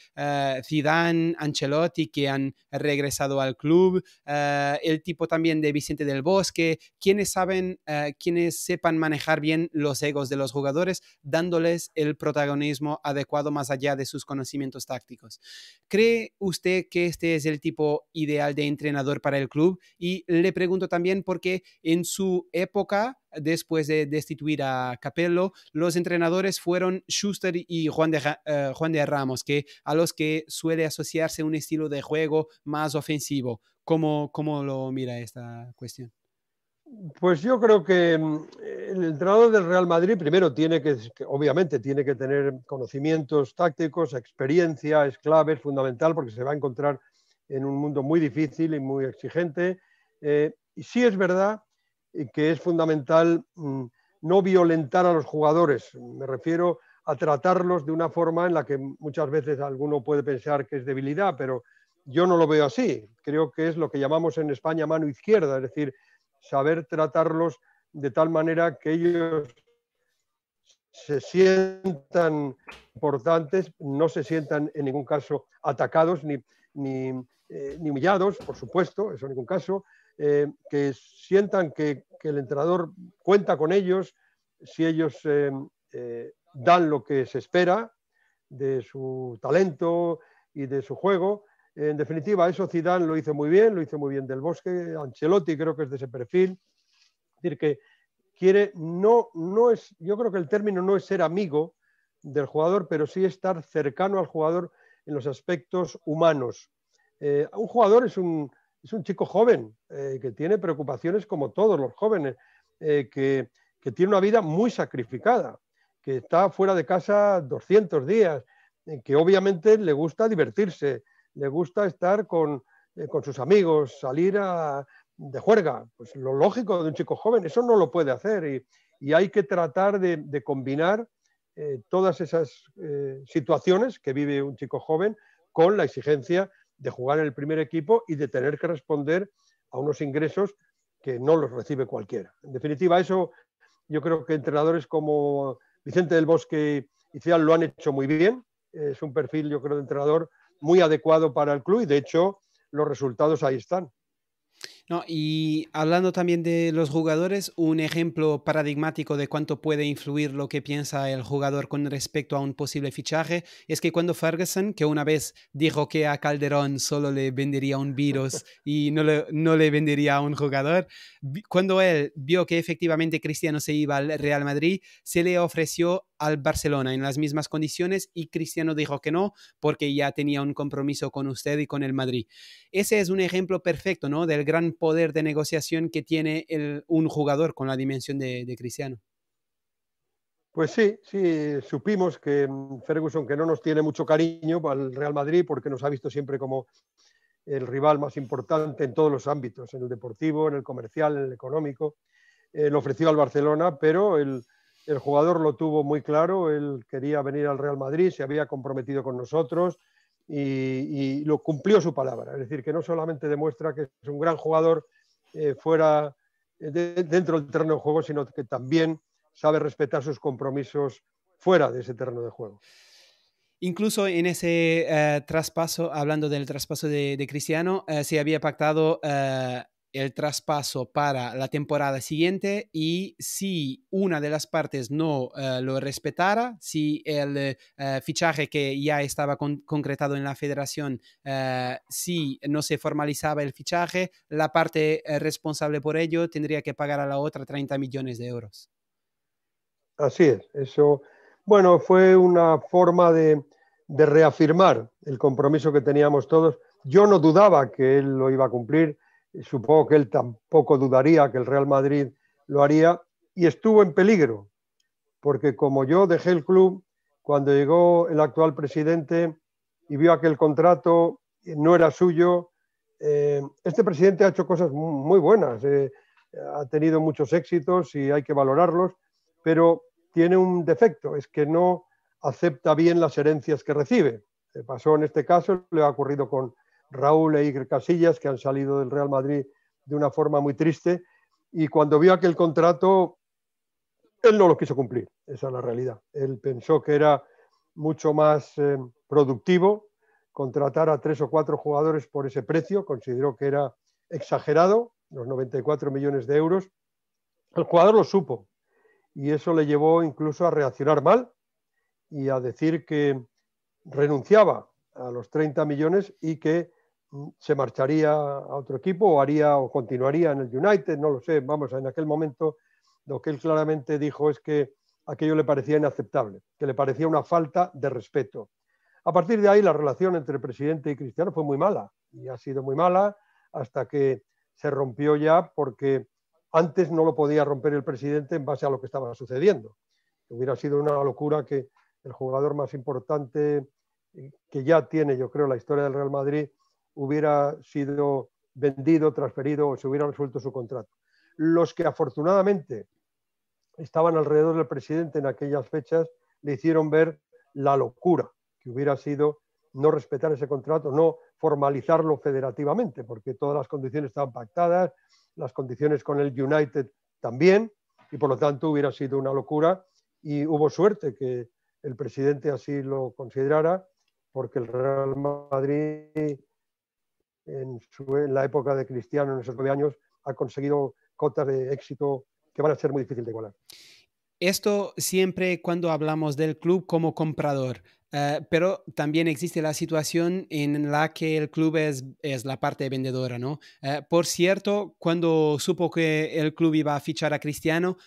Zidane, Ancelotti, que han regresado al club, el tipo también de Vicente del Bosque, quienes sepan manejar bien los egos de los jugadores, dándoles el protagonismo adecuado más allá de sus conocimientos tácticos. ¿Cree usted que este es el tipo ideal de entrenador para el club? Y le pregunto también porque en su época, después de destituir a Capello, los entrenadores fueron Schuster y Juan de Ramos, a los que suele asociarse un estilo de juego más ofensivo. ¿Cómo lo mira esta cuestión? Pues yo creo que el entrenador del Real Madrid primero obviamente tiene que tener conocimientos tácticos, experiencia, es clave, es fundamental porque se va a encontrar en un mundo muy difícil y muy exigente. Y sí es verdad que es fundamental no violentar a los jugadores, me refiero a tratarlos de una forma en la que muchas veces alguno puede pensar que es debilidad, pero yo no lo veo así. Creo que es lo que llamamos en España mano izquierda, es decir, saber tratarlos de tal manera que ellos se sientan importantes, no se sientan en ningún caso atacados ni humillados, por supuesto, eso en ningún caso, que sientan que el entrenador cuenta con ellos si ellos dan lo que se espera de su talento y de su juego. En definitiva, eso Zidane lo hizo muy bien Del Bosque, Ancelotti creo que es de ese perfil. Es decir, que quiere, yo creo que el término no es ser amigo del jugador, pero sí estar cercano al jugador en los aspectos humanos. Un jugador es un chico joven que tiene preocupaciones como todos los jóvenes, que tiene una vida muy sacrificada, que está fuera de casa 200 días, que obviamente le gusta divertirse, le gusta estar con sus amigos, salir de juerga. Pues lo lógico de un chico joven, eso no lo puede hacer y hay que tratar de combinar todas esas situaciones que vive un chico joven con la exigencia de jugar en el primer equipo y de tener que responder a unos ingresos que no los recibe cualquiera. En definitiva, eso yo creo que entrenadores como Vicente del Bosque y Zidane lo han hecho muy bien. Es un perfil, yo creo, de entrenador muy adecuado para el club y de hecho los resultados ahí están. No, y hablando también de los jugadores, un ejemplo paradigmático de cuánto puede influir lo que piensa el jugador con respecto a un posible fichaje es que cuando Ferguson, que una vez dijo que a Calderón solo le vendería un virus y no le vendería a un jugador, cuando él vio que efectivamente Cristiano se iba al Real Madrid, se le ofreció al Barcelona en las mismas condiciones y Cristiano dijo que no porque ya tenía un compromiso con usted y con el Madrid. Ese es un ejemplo perfecto, ¿no?, del gran poder de negociación que tiene un jugador con la dimensión de Cristiano. Pues sí, supimos que Ferguson, que no nos tiene mucho cariño al Real Madrid porque nos ha visto siempre como el rival más importante en todos los ámbitos, en el deportivo, en el comercial, en el económico, lo ofreció al Barcelona, pero el jugador lo tuvo muy claro, él quería venir al Real Madrid, se había comprometido con nosotros y lo cumplió su palabra. Es decir, que no solamente demuestra que es un gran jugador fuera dentro del terreno de juego, sino que también sabe respetar sus compromisos fuera de ese terreno de juego. Incluso en ese traspaso, hablando del traspaso de Cristiano, se había pactado el traspaso para la temporada siguiente y si una de las partes no lo respetara, si el fichaje que ya estaba concretado en la federación, si no se formalizaba el fichaje, la parte responsable por ello tendría que pagar a la otra 30 millones de euros. Así es, eso, bueno, fue una forma de reafirmar el compromiso que teníamos todos. Yo no dudaba que él lo iba a cumplir, supongo que él tampoco dudaría que el Real Madrid lo haría, y estuvo en peligro, porque como yo dejé el club, cuando llegó el actual presidente y vio que el contrato no era suyo, este presidente ha hecho cosas muy buenas, ha tenido muchos éxitos y hay que valorarlos, pero tiene un defecto, es que no acepta bien las herencias que recibe. Pasó en este caso, le ha ocurrido con Raúl e Iker Casillas, que han salido del Real Madrid de una forma muy triste, y cuando vio aquel contrato, él no lo quiso cumplir, esa es la realidad. Él pensó que era mucho más productivo contratar a 3 o 4 jugadores por ese precio, consideró que era exagerado, los 94 millones de euros. El jugador lo supo y eso le llevó incluso a reaccionar mal y a decir que renunciaba a los 30 millones y que se marcharía a otro equipo o haría o continuaría en el United, no lo sé, vamos, en aquel momento lo que él claramente dijo es que aquello le parecía inaceptable, que le parecía una falta de respeto. A partir de ahí la relación entre el presidente y Cristiano fue muy mala y ha sido muy mala hasta que se rompió ya porque antes no lo podía romper el presidente en base a lo que estaba sucediendo. Hubiera sido una locura que el jugador más importante que ya tiene, yo creo, la historia del Real Madrid hubiera sido vendido, transferido o se hubiera resuelto su contrato. Los que afortunadamente estaban alrededor del presidente en aquellas fechas le hicieron ver la locura que hubiera sido no respetar ese contrato, no formalizarlo federativamente, porque todas las condiciones estaban pactadas, las condiciones con el United también, y por lo tanto hubiera sido una locura y hubo suerte que el presidente así lo considerara, porque el Real Madrid en la época de Cristiano, en esos 9 años, ha conseguido cotas de éxito que van a ser muy difíciles de igualar. Esto siempre cuando hablamos del club como comprador, pero también existe la situación en la que el club es la parte vendedora, ¿no? Por cierto, cuando supo que el club iba a fichar a Cristiano,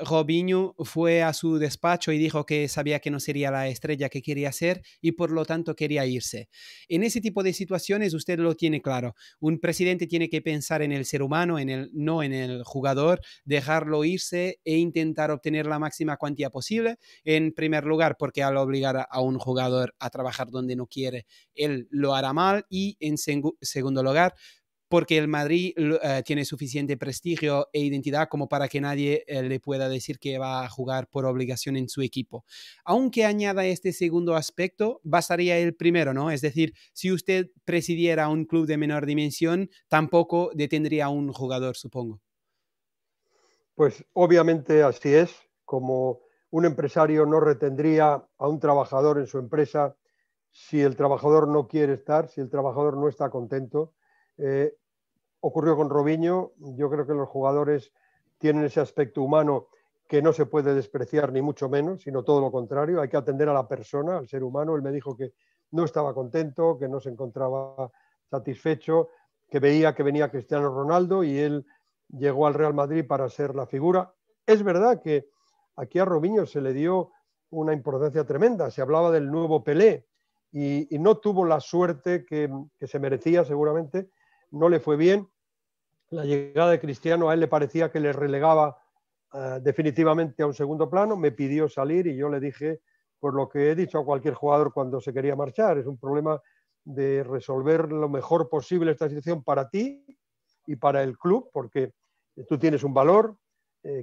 Robinho fue a su despacho y dijo que sabía que no sería la estrella que quería ser y por lo tanto quería irse. En ese tipo de situaciones usted lo tiene claro. Un presidente tiene que pensar en el ser humano, no en el jugador, dejarlo irse e intentar obtener la máxima cuantía posible. En primer lugar, porque al obligar a un jugador a trabajar donde no quiere, él lo hará mal. Y en segundo lugar, porque el Madrid tiene suficiente prestigio e identidad como para que nadie le pueda decir que va a jugar por obligación en su equipo. Aunque añada este segundo aspecto, bastaría el primero, ¿no? Es decir, si usted presidiera un club de menor dimensión, tampoco detendría a un jugador, supongo. Pues obviamente así es, como un empresario no retendría a un trabajador en su empresa si el trabajador no quiere estar, si el trabajador no está contento. Ocurrió con Robinho, yo creo que los jugadores tienen ese aspecto humano que no se puede despreciar ni mucho menos, sino todo lo contrario, hay que atender a la persona, al ser humano. Él me dijo que no estaba contento, que no se encontraba satisfecho, que veía que venía Cristiano Ronaldo y él llegó al Real Madrid para ser la figura. Es verdad que aquí a Robinho se le dio una importancia tremenda, se hablaba del nuevo Pelé y no tuvo la suerte que se merecía seguramente, no le fue bien. La llegada de Cristiano a él le parecía que le relegaba definitivamente a un segundo plano, me pidió salir y yo le dije, por lo que he dicho a cualquier jugador cuando se quería marchar, es un problema de resolver lo mejor posible esta situación para ti y para el club, porque tú tienes un valor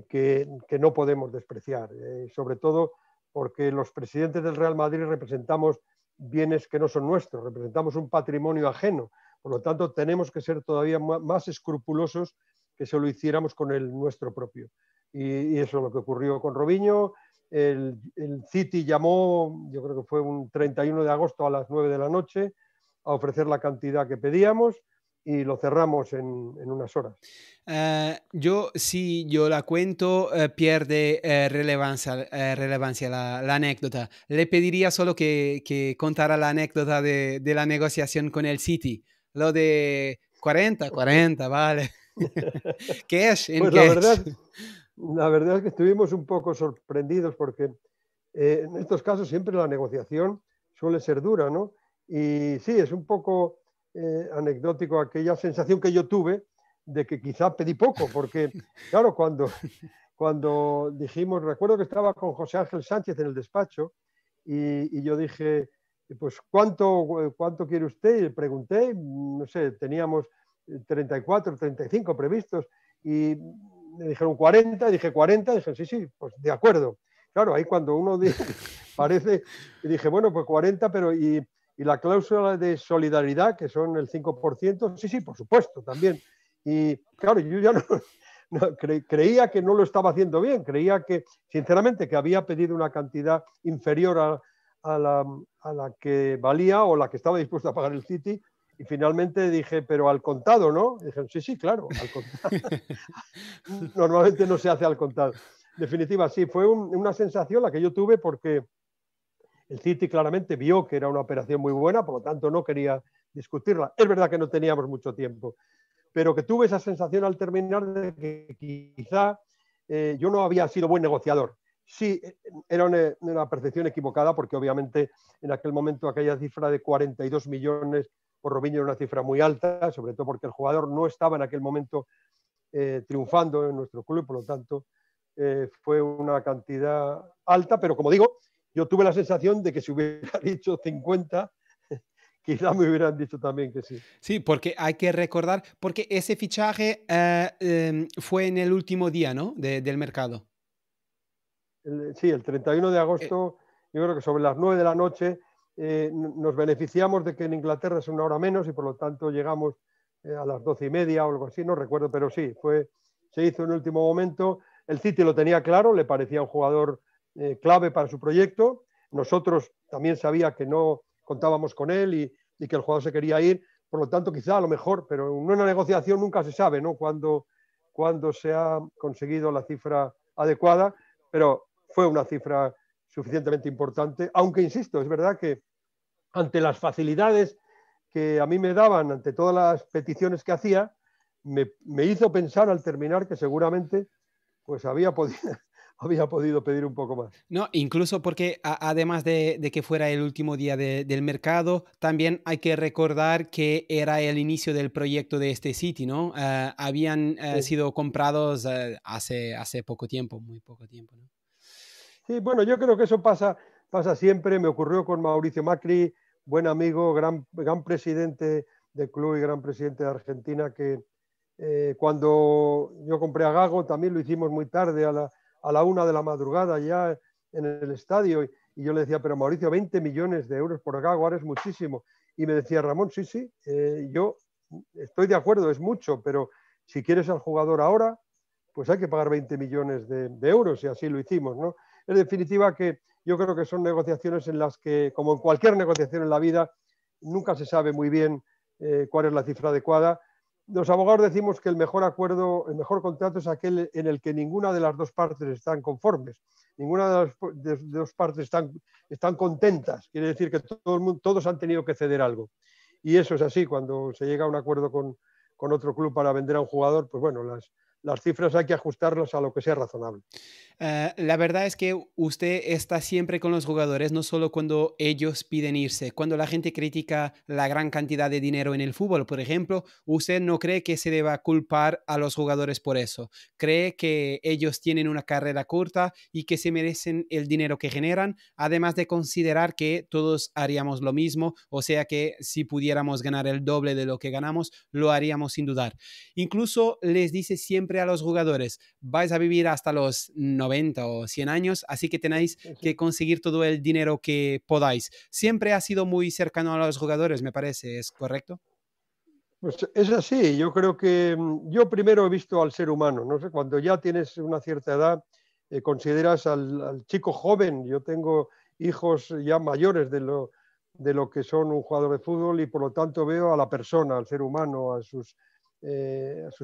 que no podemos despreciar, sobre todo porque los presidentes del Real Madrid representamos bienes que no son nuestros, representamos un patrimonio ajeno, por lo tanto tenemos que ser todavía más escrupulosos que si lo hiciéramos con el nuestro propio. y eso es lo que ocurrió con Robinho. El City llamó, yo creo que fue un 31 de agosto a las 9 de la noche, a ofrecer la cantidad que pedíamos y lo cerramos en unas horas. Si yo la cuento, pierde relevancia la anécdota. Le pediría solo que contara la anécdota de la negociación con el City. Lo de 40, vale. Cash, en Pues cash. la verdad es que estuvimos un poco sorprendidos porque en estos casos siempre la negociación suele ser dura, ¿no? Y sí, es un poco anecdótico aquella sensación que yo tuve de que quizá pedí poco, porque claro, cuando dijimos, recuerdo que estaba con José Ángel Sánchez en el despacho y yo dije, pues ¿cuánto quiere usted? Y le pregunté, no sé, teníamos 34, 35 previstos y me dijeron 40, dije 40, dije sí, pues de acuerdo. Claro, ahí cuando uno parece, y dije, bueno, pues 40, pero y la cláusula de solidaridad, que son el 5%, sí, por supuesto, también. Y claro, yo ya creía que no lo estaba haciendo bien, creía que, sinceramente, que había pedido una cantidad inferior a la que valía o la que estaba dispuesto a pagar el City. Y finalmente dije, pero al contado, ¿no? Y dijeron, sí, claro, al contado. Normalmente no se hace al contado. En definitiva, sí, fue una sensación la que yo tuve porque el City claramente vio que era una operación muy buena, por lo tanto no quería discutirla. Es verdad que no teníamos mucho tiempo, pero que tuve esa sensación al terminar de que quizá yo no había sido buen negociador. Sí, era una percepción equivocada porque obviamente en aquel momento aquella cifra de 42 millones por Robinho era una cifra muy alta, sobre todo porque el jugador no estaba en aquel momento triunfando en nuestro club, por lo tanto fue una cantidad alta, pero como digo, yo tuve la sensación de que si hubiera dicho 50, quizá me hubieran dicho también que sí. Sí, porque hay que recordar, porque ese fichaje fue en el último día, ¿no? Del mercado. Sí, el 31 de Eh, agosto, yo creo que sobre las 9 de la noche, nos beneficiamos de que en Inglaterra es una hora menos y por lo tanto llegamos a las 12:30 o algo así, no recuerdo, pero sí, se hizo en el último momento. El City lo tenía claro, le parecía un jugador clave para su proyecto. Nosotros también sabía que no contábamos con él y que el jugador se quería ir, por lo tanto quizá a lo mejor, pero en una negociación nunca se sabe, ¿no? Cuando se ha conseguido la cifra adecuada, pero fue una cifra suficientemente importante, aunque insisto, es verdad que ante las facilidades que a mí me daban, ante todas las peticiones que hacía, me hizo pensar al terminar que seguramente pues había podido pedir un poco más. no, incluso porque además de que fuera el último día del mercado, también hay que recordar que era el inicio del proyecto de este City, ¿no? Habían Sí. sido comprados hace poco tiempo, muy poco tiempo, ¿no? Sí, bueno, yo creo que eso pasa siempre. Me ocurrió con Mauricio Macri, buen amigo, gran presidente del club y gran presidente de Argentina, que cuando yo compré a Gago también lo hicimos muy tarde, a la 1 de la madrugada ya en el estadio. Y yo le decía, pero Mauricio, 20 millones de euros por Gago, ahora es muchísimo. Y me decía, Ramón, sí, yo estoy de acuerdo, es mucho, pero si quieres al jugador ahora, pues hay que pagar 20 millones de euros y así lo hicimos, ¿no? En definitiva, que yo creo que son negociaciones en las que, como en cualquier negociación en la vida, nunca se sabe muy bien cuál es la cifra adecuada. Los abogados decimos que el mejor acuerdo, el mejor contrato es aquel en el que ninguna de las dos partes están conformes, ninguna de las dos partes están contentas. Quiere decir que todos han tenido que ceder algo. Y eso es así, cuando se llega a un acuerdo con otro club para vender a un jugador, pues bueno, las cifras hay que ajustarlas a lo que sea razonable. La verdad es que usted está siempre con los jugadores, no solo cuando ellos piden irse. Cuando la gente critica la gran cantidad de dinero en el fútbol, por ejemplo, usted no cree que se deba culpar a los jugadores por eso. Cree que ellos tienen una carrera corta y que se merecen el dinero que generan, además de considerar que todos haríamos lo mismo, o sea que si pudiéramos ganar el doble de lo que ganamos, lo haríamos sin dudar. Incluso les dice siempre a los jugadores, vais a vivir hasta los 90 o 100 años, así que tenéis que conseguir todo el dinero que podáis. Siempre ha sido muy cercano a los jugadores, me parece, ¿es correcto? Pues es así, yo creo que yo primero he visto al ser humano, no sé, cuando ya tienes una cierta edad, consideras al chico joven, yo tengo hijos ya mayores de lo que son un jugador de fútbol y por lo tanto veo a la persona, al ser humano, a sus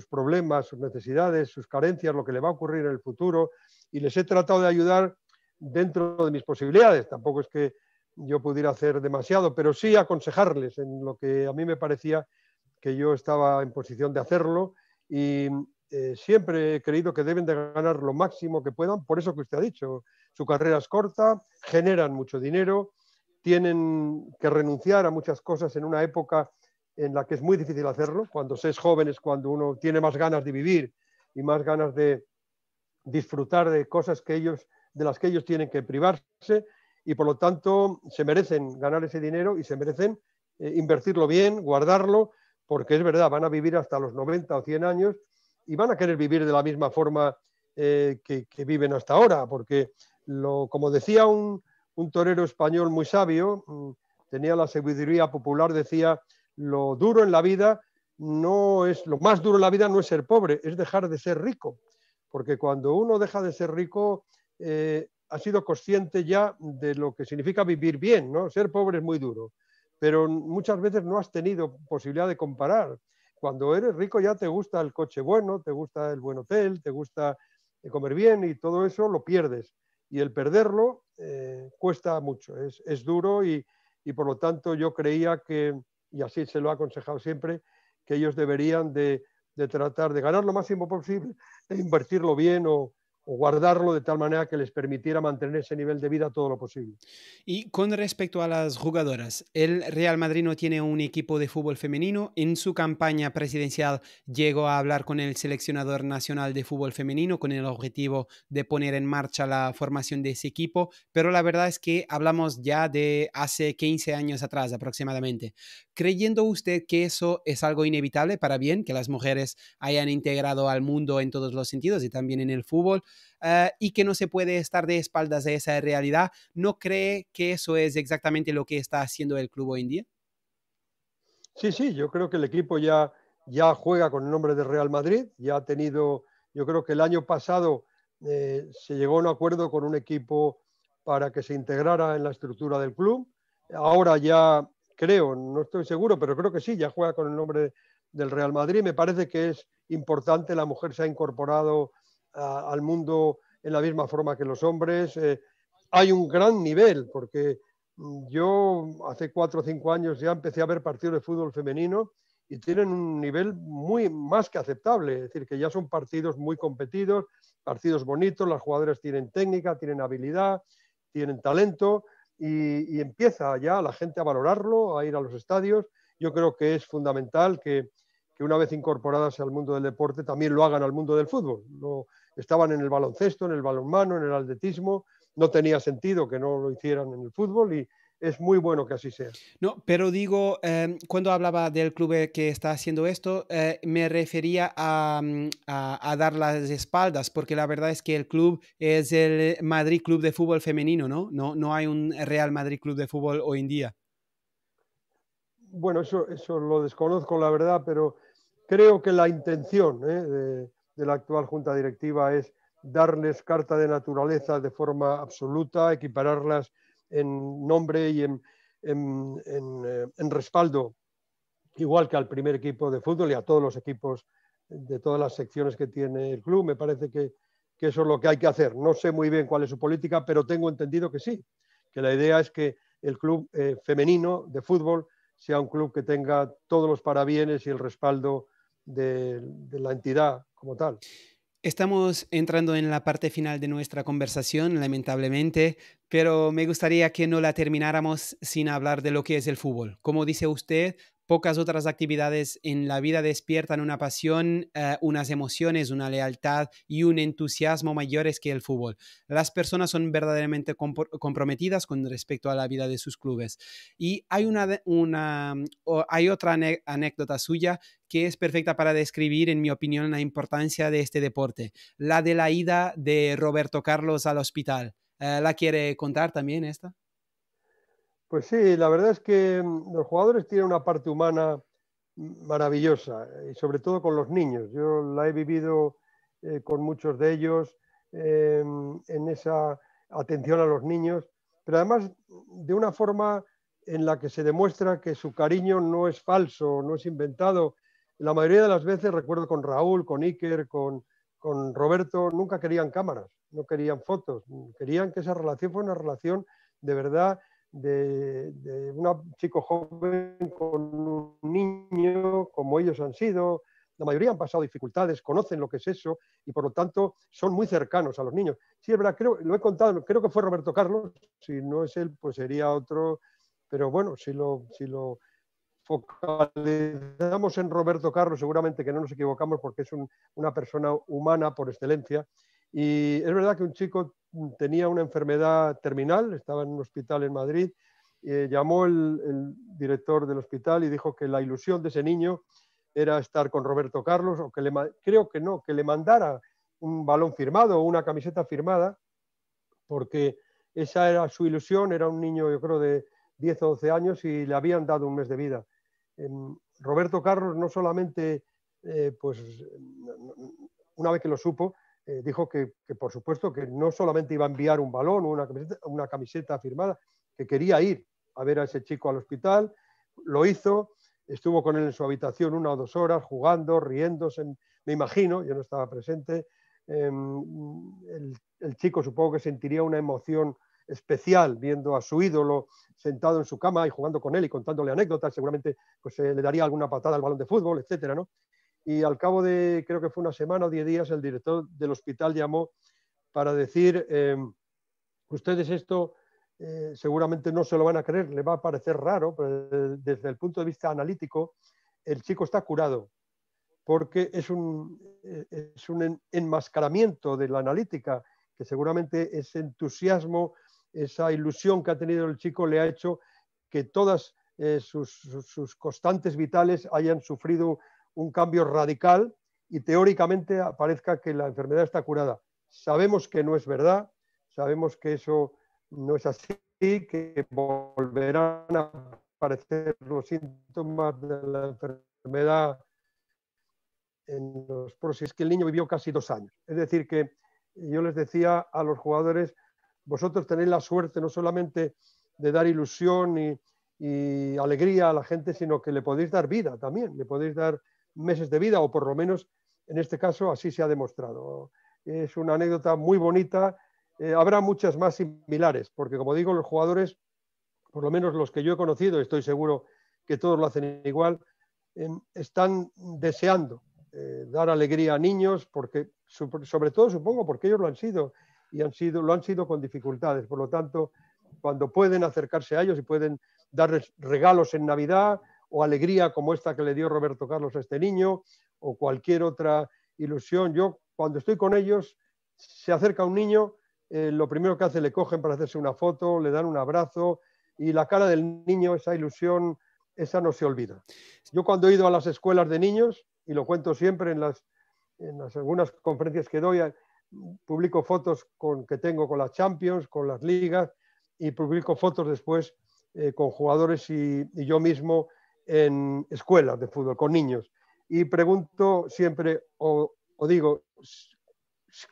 problemas, sus necesidades, sus carencias, lo que le va a ocurrir en el futuro y les he tratado de ayudar dentro de mis posibilidades, tampoco es que yo pudiera hacer demasiado, pero sí aconsejarles en lo que a mí me parecía que yo estaba en posición de hacerlo y siempre he creído que deben de ganar lo máximo que puedan, por eso que usted ha dicho, su carrera es corta, generan mucho dinero, tienen que renunciar a muchas cosas en una época en la que es muy difícil hacerlo, cuando se es joven es cuando uno tiene más ganas de vivir y más ganas de disfrutar de cosas de las que ellos tienen que privarse y por lo tanto se merecen ganar ese dinero y se merecen invertirlo bien, guardarlo, porque es verdad, van a vivir hasta los 90 o 100 años y van a querer vivir de la misma forma que viven hasta ahora, porque como decía un torero español muy sabio, tenía la sabiduría popular, decía, lo duro en la vida no es, lo más duro en la vida no es ser pobre, es dejar de ser rico, porque cuando uno deja de ser rico, ha sido consciente ya de lo que significa vivir bien, ¿no? Ser pobre es muy duro, pero muchas veces no has tenido posibilidad de comparar. Cuando eres rico ya te gusta el coche bueno, te gusta el buen hotel, te gusta comer bien y todo eso lo pierdes. Y el perderlo cuesta mucho, es duro y por lo tanto yo creía que, y así se lo ha aconsejado siempre, que ellos deberían de tratar de ganar lo máximo posible e invertirlo bien o guardarlo de tal manera que les permitiera mantener ese nivel de vida todo lo posible. Y con respecto a las jugadoras, el Real Madrid no tiene un equipo de fútbol femenino. En su campaña presidencial llegó a hablar con el seleccionador nacional de fútbol femenino con el objetivo de poner en marcha la formación de ese equipo, pero la verdad es que hablamos ya de hace 15 años atrás aproximadamente. ¿Creyendo usted que eso es algo inevitable para bien, que las mujeres hayan integrado al mundo en todos los sentidos y también en el fútbol, y que no se puede estar de espaldas de esa realidad? ¿No cree que eso es exactamente lo que está haciendo el club hoy en día? Sí, sí, yo creo que el equipo ya juega con el nombre de Real Madrid, ya ha tenido, yo creo que el año pasado se llegó a un acuerdo con un equipo para que se integrara en la estructura del club. Ahora ya creo, no estoy seguro, pero creo que sí, ya juega con el nombre del Real Madrid. Me parece que es importante, la mujer se ha incorporado al mundo en la misma forma que los hombres. Hay un gran nivel, porque yo hace 4 o 5 años ya empecé a ver partidos de fútbol femenino y tienen un nivel muy más que aceptable, es decir, que ya son partidos muy competidos, partidos bonitos, las jugadoras tienen técnica, tienen habilidad, tienen talento y empieza ya la gente a valorarlo, a ir a los estadios. Yo creo que es fundamental que una vez incorporadas al mundo del deporte también lo hagan al mundo del fútbol. No, estaban en el baloncesto, en el balonmano, en el atletismo, no tenía sentido que no lo hicieran en el fútbol y es muy bueno que así sea. No, pero digo, cuando hablaba del club que está haciendo esto, me refería a dar las espaldas, porque la verdad es que el club es el Madrid Club de Fútbol Femenino, ¿no? No, no hay un Real Madrid Club de Fútbol hoy en día. Bueno, eso lo desconozco, la verdad, pero creo que la intención de la actual Junta Directiva es darles carta de naturaleza de forma absoluta, equipararlas en nombre y en respaldo, igual que al primer equipo de fútbol y a todos los equipos de todas las secciones que tiene el club. Me parece que eso es lo que hay que hacer. No sé muy bien cuál es su política, pero tengo entendido que sí, que la idea es que el club femenino de fútbol sea un club que tenga todos los parabienes y el respaldo de la entidad como tal. Estamos entrando en la parte final de nuestra conversación, lamentablemente, pero me gustaría que no la termináramos sin hablar de lo que es el fútbol. Como dice usted, pocas otras actividades en la vida despiertan una pasión, unas emociones, una lealtad y un entusiasmo mayores que el fútbol. Las personas son verdaderamente comprometidas con respecto a la vida de sus clubes. Y hay hay otra anécdota suya que es perfecta para describir, en mi opinión, la importancia de este deporte, la de la ida de Roberto Carlos al hospital. ¿La quiere contar también esta? Pues sí, la verdad es que los jugadores tienen una parte humana maravillosa, y sobre todo con los niños. Yo la he vivido con muchos de ellos, en esa atención a los niños, pero además de una forma en la que se demuestra que su cariño no es falso, no es inventado. La mayoría de las veces, recuerdo con Raúl, con Iker, con Roberto, nunca querían cámaras, no querían fotos, querían que esa relación fuera una relación de verdad, de un chico joven con un niño, como ellos han sido. La mayoría han pasado dificultades, conocen lo que es eso y por lo tanto son muy cercanos a los niños. Sí, es verdad, lo he contado, creo que fue Roberto Carlos, si no es él, pues sería otro, pero bueno, si lo focalizamos en Roberto Carlos, seguramente que no nos equivocamos porque es una persona humana por excelencia. Y es verdad que un chico tenía una enfermedad terminal, estaba en un hospital en Madrid, llamó el director del hospital y dijo que la ilusión de ese niño era estar con Roberto Carlos, o creo que no, que le mandara un balón firmado o una camiseta firmada, porque esa era su ilusión. Era un niño, yo creo, de 10 o 12 años y le habían dado un mes de vida. Roberto Carlos no solamente, pues una vez que lo supo, dijo que por supuesto que no solamente iba a enviar un balón o una camiseta firmada, que quería ir a ver a ese chico al hospital. Lo hizo, estuvo con él en su habitación 1 o 2 horas jugando, riéndose, me imagino, yo no estaba presente. El chico supongo que sentiría una emoción especial viendo a su ídolo sentado en su cama y jugando con él y contándole anécdotas. Seguramente pues, le daría alguna patada al balón de fútbol, etcétera, ¿no? Y al cabo de, creo que fue una semana o 10 días, el director del hospital llamó para decir, ustedes esto seguramente no se lo van a creer, le va a parecer raro, pero desde el punto de vista analítico, el chico está curado, porque es un enmascaramiento de la analítica, que seguramente ese entusiasmo, esa ilusión que ha tenido el chico le ha hecho que todas sus constantes vitales hayan sufrido un cambio radical y teóricamente parezca que la enfermedad está curada. Sabemos que no es verdad, sabemos que eso no es así, que volverán a aparecer los síntomas de la enfermedad en los próximos. Es que el niño vivió casi 2 años. Es decir, que yo les decía a los jugadores, vosotros tenéis la suerte no solamente de dar ilusión y alegría a la gente, sino que le podéis dar vida también, le podéis dar meses de vida, o por lo menos en este caso así se ha demostrado. Es una anécdota muy bonita. Habrá muchas más similares, porque como digo, los jugadores, por lo menos los que yo he conocido, estoy seguro que todos lo hacen igual, están deseando dar alegría a niños, porque sobre todo supongo porque ellos lo han sido y lo han sido con dificultades. Por lo tanto, cuando pueden acercarse a ellos y pueden darles regalos en Navidad o alegría como esta que le dio Roberto Carlos a este niño o cualquier otra ilusión, yo cuando estoy con ellos, se acerca un niño, lo primero que hace, le cogen para hacerse una foto, le dan un abrazo y la cara del niño, esa ilusión, esa no se olvida. Yo cuando he ido a las escuelas de niños, y lo cuento siempre en algunas conferencias que doy, publico fotos que tengo con las Champions, con las ligas, y publico fotos después con jugadores y yo mismo en escuelas de fútbol, con niños. Y pregunto siempre, o digo,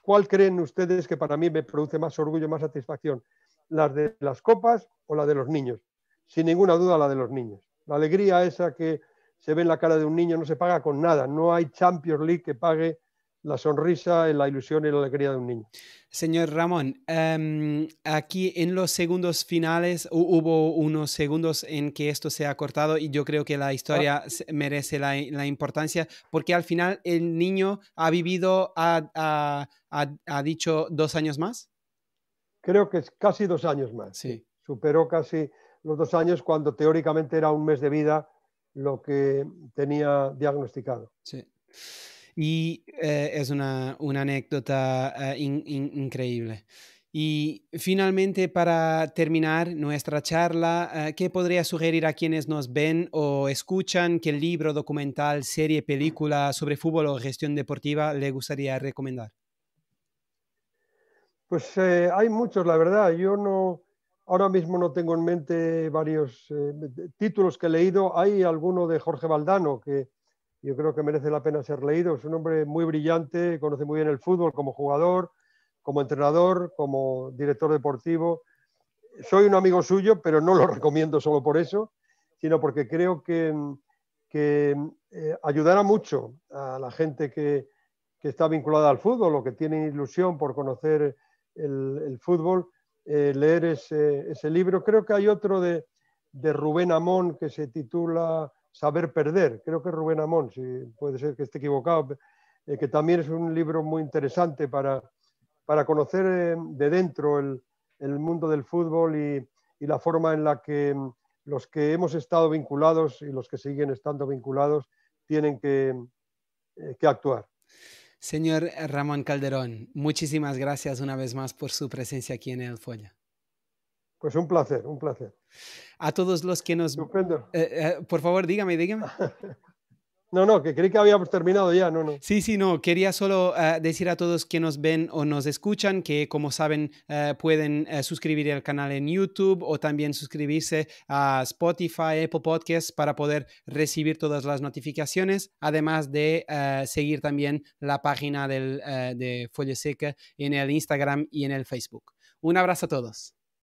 ¿cuál creen ustedes que para mí me produce más orgullo, más satisfacción? ¿Las de las copas o la de los niños? Sin ninguna duda la de los niños. La alegría esa que se ve en la cara de un niño no se paga con nada. No hay Champions League que pague la sonrisa, la ilusión y la alegría de un niño. Señor Ramón, aquí en los segundos finales hubo unos segundos en que esto se ha cortado y yo creo que la historia merece la importancia, porque al final el niño ha vivido, ha dicho 2 años más. Creo que es casi 2 años más. Sí. Superó casi los 2 años cuando teóricamente era un mes de vida lo que tenía diagnosticado. Sí. Y es una anécdota increíble. Y finalmente, para terminar nuestra charla, ¿qué podría sugerir a quienes nos ven o escuchan? ¿Qué libro, documental, serie, película sobre fútbol o gestión deportiva le gustaría recomendar? Pues hay muchos, la verdad. Yo ahora mismo no tengo en mente varios títulos que he leído. Hay alguno de Jorge Valdano que yo creo que merece la pena ser leído. Es un hombre muy brillante, conoce muy bien el fútbol como jugador, como entrenador, como director deportivo. Soy un amigo suyo, pero no lo recomiendo solo por eso, sino porque creo que ayudará mucho a la gente que está vinculada al fútbol o que tiene ilusión por conocer el fútbol, leer ese libro. Creo que hay otro de Rubén Amón que se titula Saber Perder. Creo que es Rubén Amón, si puede ser que esté equivocado, que también es un libro muy interesante para conocer de dentro el mundo del fútbol y la forma en la que los que hemos estado vinculados y los que siguen estando vinculados tienen que actuar. Señor Ramón Calderón, muchísimas gracias una vez más por su presencia aquí en El Folla. Pues un placer, un placer. A todos los que nos... Estupendo. Por favor, dígame. No, que creí que habíamos terminado ya, no. Sí, no, quería solo decir a todos que nos ven o nos escuchan que, como saben, pueden suscribir al canal en YouTube o también suscribirse a Spotify, Apple Podcasts para poder recibir todas las notificaciones, además de seguir también la página de Folla Seca en el Instagram y en el Facebook. Un abrazo a todos.